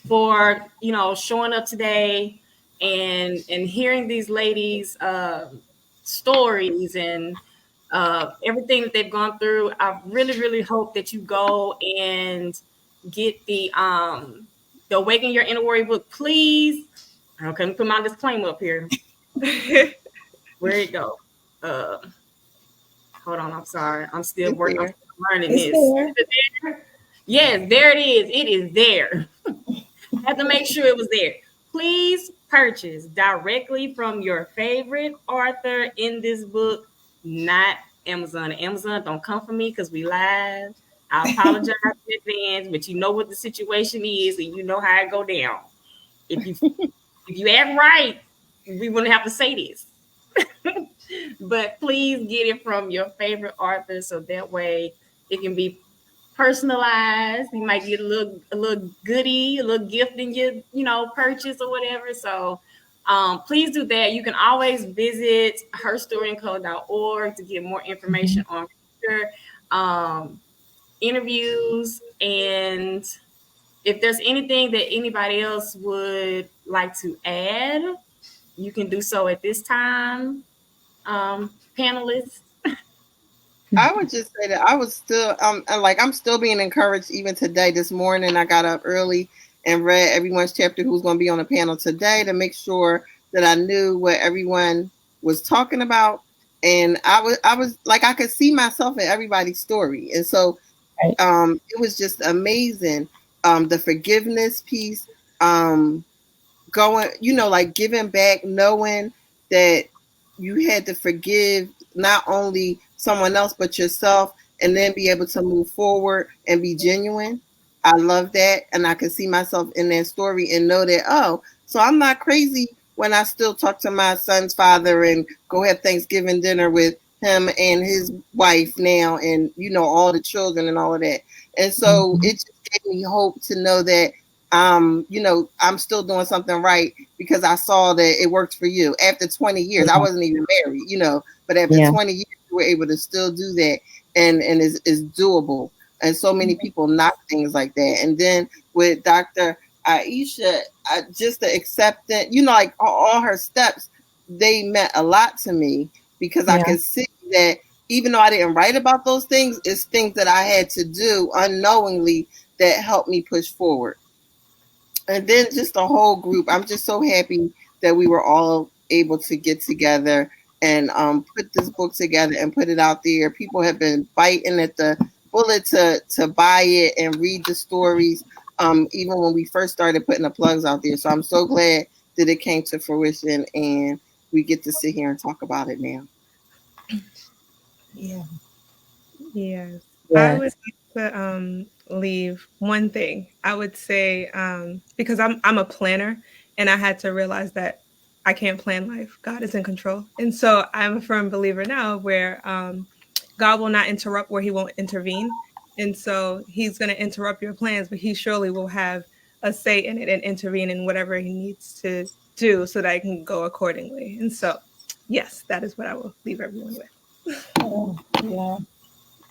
for, you know, showing up today and hearing these ladies' stories and everything that they've gone through. I really, really hope that you go and get the Awaken Your Inner Warrior book, please. Okay, let me put my disclaimer up here. Where it go? uh hold on, I'm sorry. I'm still It's working, I'm there. still learning It's this. there. Is it there? Yes, there it is. It is there. I had to make sure it was there. Please purchase directly from your favorite author in this book, not Amazon. Amazon, don't come for me because we live. I apologize in advance, but you know what the situation is and you know how it go down. If you if you act right, we wouldn't have to say this. But please get it from your favorite author so that way it can be personalized. You might get a little goodie, a little gift in your, purchase or whatever. So please do that. You can always visit herstoryandcolor.org to get more information on future interviews. And if there's anything that anybody else would like to add, you can do so at this time, panelists. I would just say that I was still I'm still being encouraged even today. This morning I got up early and read everyone's chapter who's going to be on the panel today to make sure that I knew what everyone was talking about. And I was like I could see myself in everybody's story. And so it was just amazing. The forgiveness piece, going, like giving back, knowing that you had to forgive not only someone else but yourself, and then be able to move forward and be genuine. I love that, and I can see myself in that story and know that, oh, so I'm not crazy when I still talk to my son's father and go have Thanksgiving dinner with him and his wife now, and all the children and all of that. And so it just gave me hope to know that I'm still doing something right because I saw that it worked for you. After 20 years, I wasn't even married, but after 20 years, you were able to still do that, and is doable. And so many people knock things like that. And then with Dr. Aisha, just the acceptance, like all her steps, they meant a lot to me because I could see that even though I didn't write about those things, it's things that I had to do unknowingly that helped me push forward. And then just the whole group. I'm just so happy that we were all able to get together and put this book together and put it out there. People have been biting at the bullet to buy it and read the stories, even when we first started putting the plugs out there. So I'm so glad that it came to fruition and we get to sit here and talk about it now. Yeah. Yes. I would Yes. like to leave one thing. I would say because I'm a planner and I had to realize that I can't plan life. God is in control. And so I'm a firm believer now where God will not interrupt where he won't intervene. And so he's going to interrupt your plans, but he surely will have a say in it and intervene in whatever he needs to do so that I can go accordingly. And so, yes, that is what I will leave everyone with. Yeah.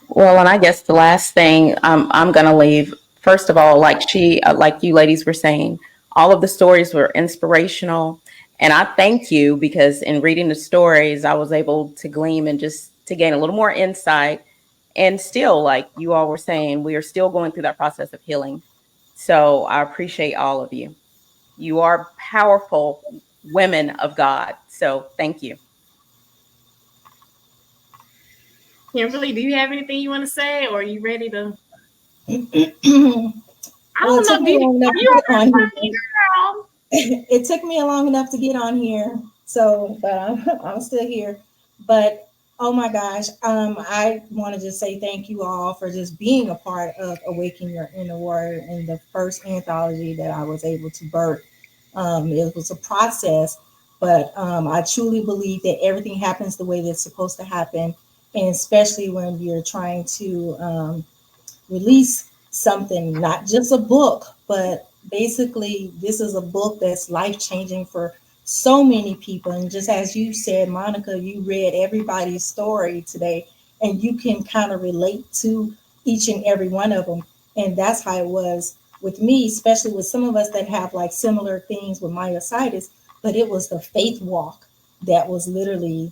Well, and I guess the last thing I'm going to leave, first of all, like you ladies were saying, all of the stories were inspirational. And I thank you because in reading the stories, I was able to glean and just to gain a little more insight. And still, like you all were saying, we are still going through that process of healing. So I appreciate all of you. You are powerful women of God. So thank you. Kimberly, do you have anything you want to say, or are you ready to? I Well, it don't took know. me long enough Are to you get on on the here. girl? It took me long enough to get on here, so but I'm still here. But oh my gosh, I want to just say thank you all for just being a part of Awaken Your Inner Warrior in the first anthology that I was able to birth. It was a process, but I truly believe that everything happens the way that's supposed to happen, and especially when you're trying to release something, not just a book, but basically this is a book that's life changing for so many people. And just as you said, Monica, you read everybody's story today, and you can kind of relate to each and every one of them. And that's how it was with me, especially with some of us that have like similar things with myositis. But it was the faith walk that was literally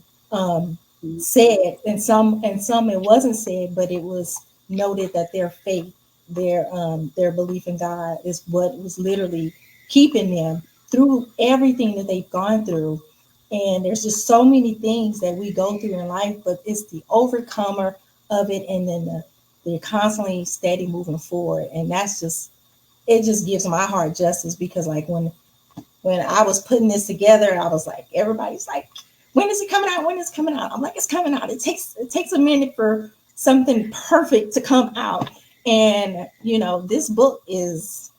said, and some it wasn't said, but it was noted that their faith, their belief in God is what was literally keeping them through everything that they've gone through. And there's just so many things that we go through in life, but it's the overcomer of it, and then the constantly steady moving forward. And that's just, it just gives my heart justice, because like when I was putting this together, I was like, everybody's like, when is it coming out? When is it coming out? I'm like, it's coming out. It takes a minute for something perfect to come out. And you know, this book is,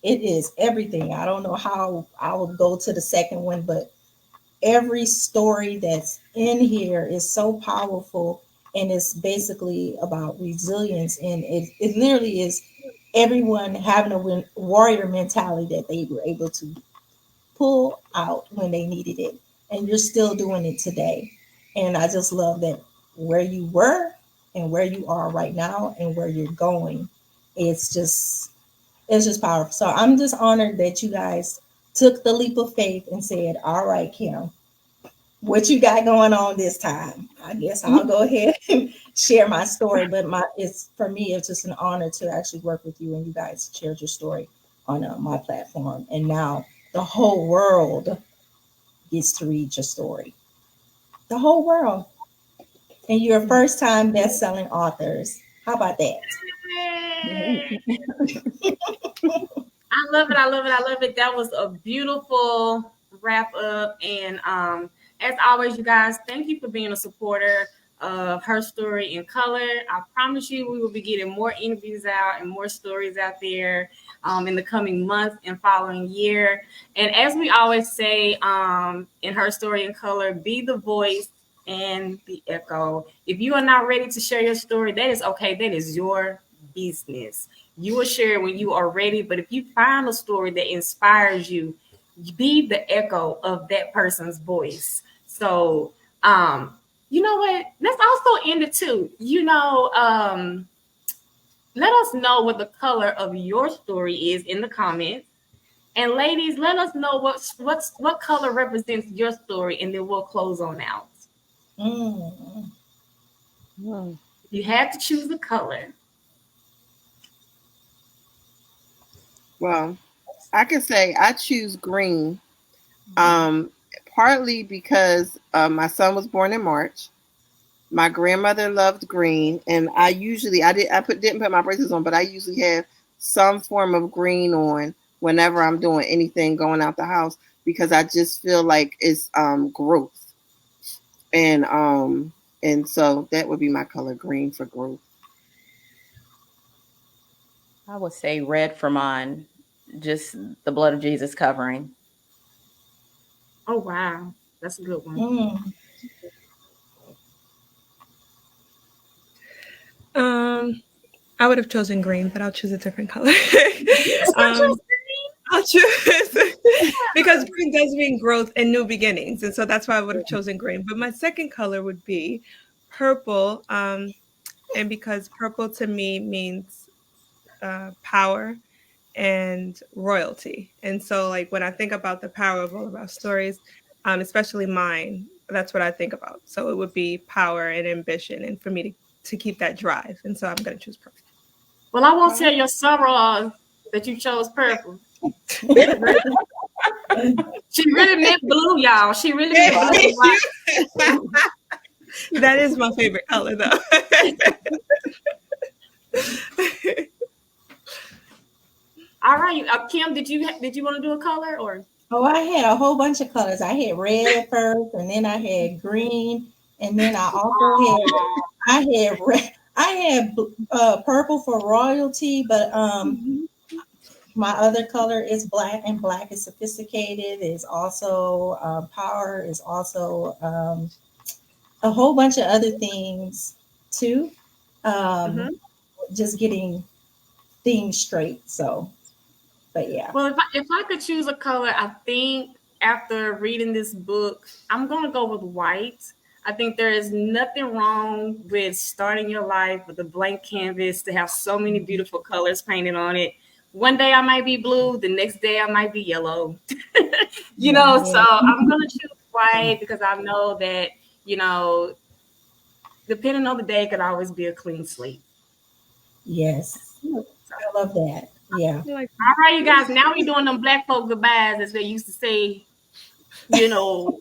it is everything. I don't know how I will go to the second one, but every story that's in here is so powerful, and it's basically about resilience, and it literally is everyone having a warrior mentality that they were able to pull out when they needed it, and you're still doing it today. And I just love that where you were and where you are right now and where you're going, it's just, it's just powerful. So I'm just honored that you guys took the leap of faith and said, all right, Kim, what you got going on this time? I guess I'll go ahead and share my story. But it's, for me, it's just an honor to actually work with you, and you guys shared your story on my platform. And now the whole world gets to read your story. The whole world. And you're a first time best-selling authors. How about that? I love it. I love it. I love it. That was a beautiful wrap up. And as always, you guys, thank you for being a supporter of Her Story in Color. I promise you, we will be getting more interviews out and more stories out there in the coming months and following year. And as we always say in Her Story in Color, be the voice and the echo. If you are not ready to share your story, that is okay. That is your business. You will share when you are ready. But if you find a story that inspires you, be the echo of that person's voice. So, you know what? Let's also end it too. Let us know what the color of your story is in the comments. And ladies, let us know what color represents your story, and then we'll close on out. Mm. If you had to choose a color. Well, I can say I choose green. Partly because my son was born in March. My grandmother loved green, and didn't put my braces on, but I usually have some form of green on whenever I'm doing anything going out the house, because I just feel like it's growth, and so that would be my color, green, for growth. I would say red for mine, just the blood of Jesus covering. Oh wow, that's a good one. Mm. I would have chosen green, but I'll choose a different color. I'll choose because green does mean growth and new beginnings, and so that's why I would have chosen green. But my second color would be purple, and because purple to me means power and royalty, and so like when I think about the power of all of our stories, especially mine, that's what I think about. So it would be power and ambition, and for me to keep that drive, and so I'm going to choose purple. Well, I won't tell your soror that you chose purple. She really meant blue, y'all. She really meant blue. That is my favorite color, though. All right, Kim, did you want to do a color or? Oh, I had a whole bunch of colors. I had red at first, and then I had green, and then I also had red. I had purple for royalty, but my other color is black, and black is sophisticated. Is also power. Is also a whole bunch of other things too. Just getting things straight. So, but yeah. Well, if I could choose a color, I think after reading this book, I'm gonna go with white. I think there is nothing wrong with starting your life with a blank canvas to have so many beautiful colors painted on it. One day I might be blue, the next day I might be yellow. So I'm gonna choose white because I know that, depending on the day, it could always be a clean slate. Yes. I love that. Yeah. All right, you guys. Now we're doing them black folk goodbyes, as they used to say You know,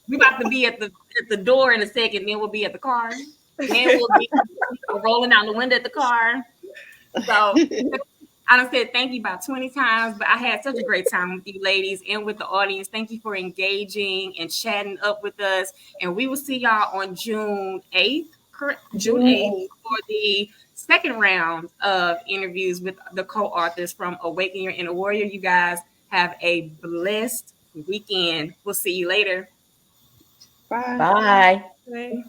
we about to be at the door in a second. Then we'll be at the car. Then we'll be rolling out the window at the car. So I done said thank you about 20 times, but I had such a great time with you ladies and with the audience. Thank you for engaging and chatting up with us. And we will see y'all on June 8th, correct? June 8th for the second round of interviews with the co-authors from Awaken Your Inner Warrior. You guys have a blessed weekend. We'll see you later. Bye. Bye. Right.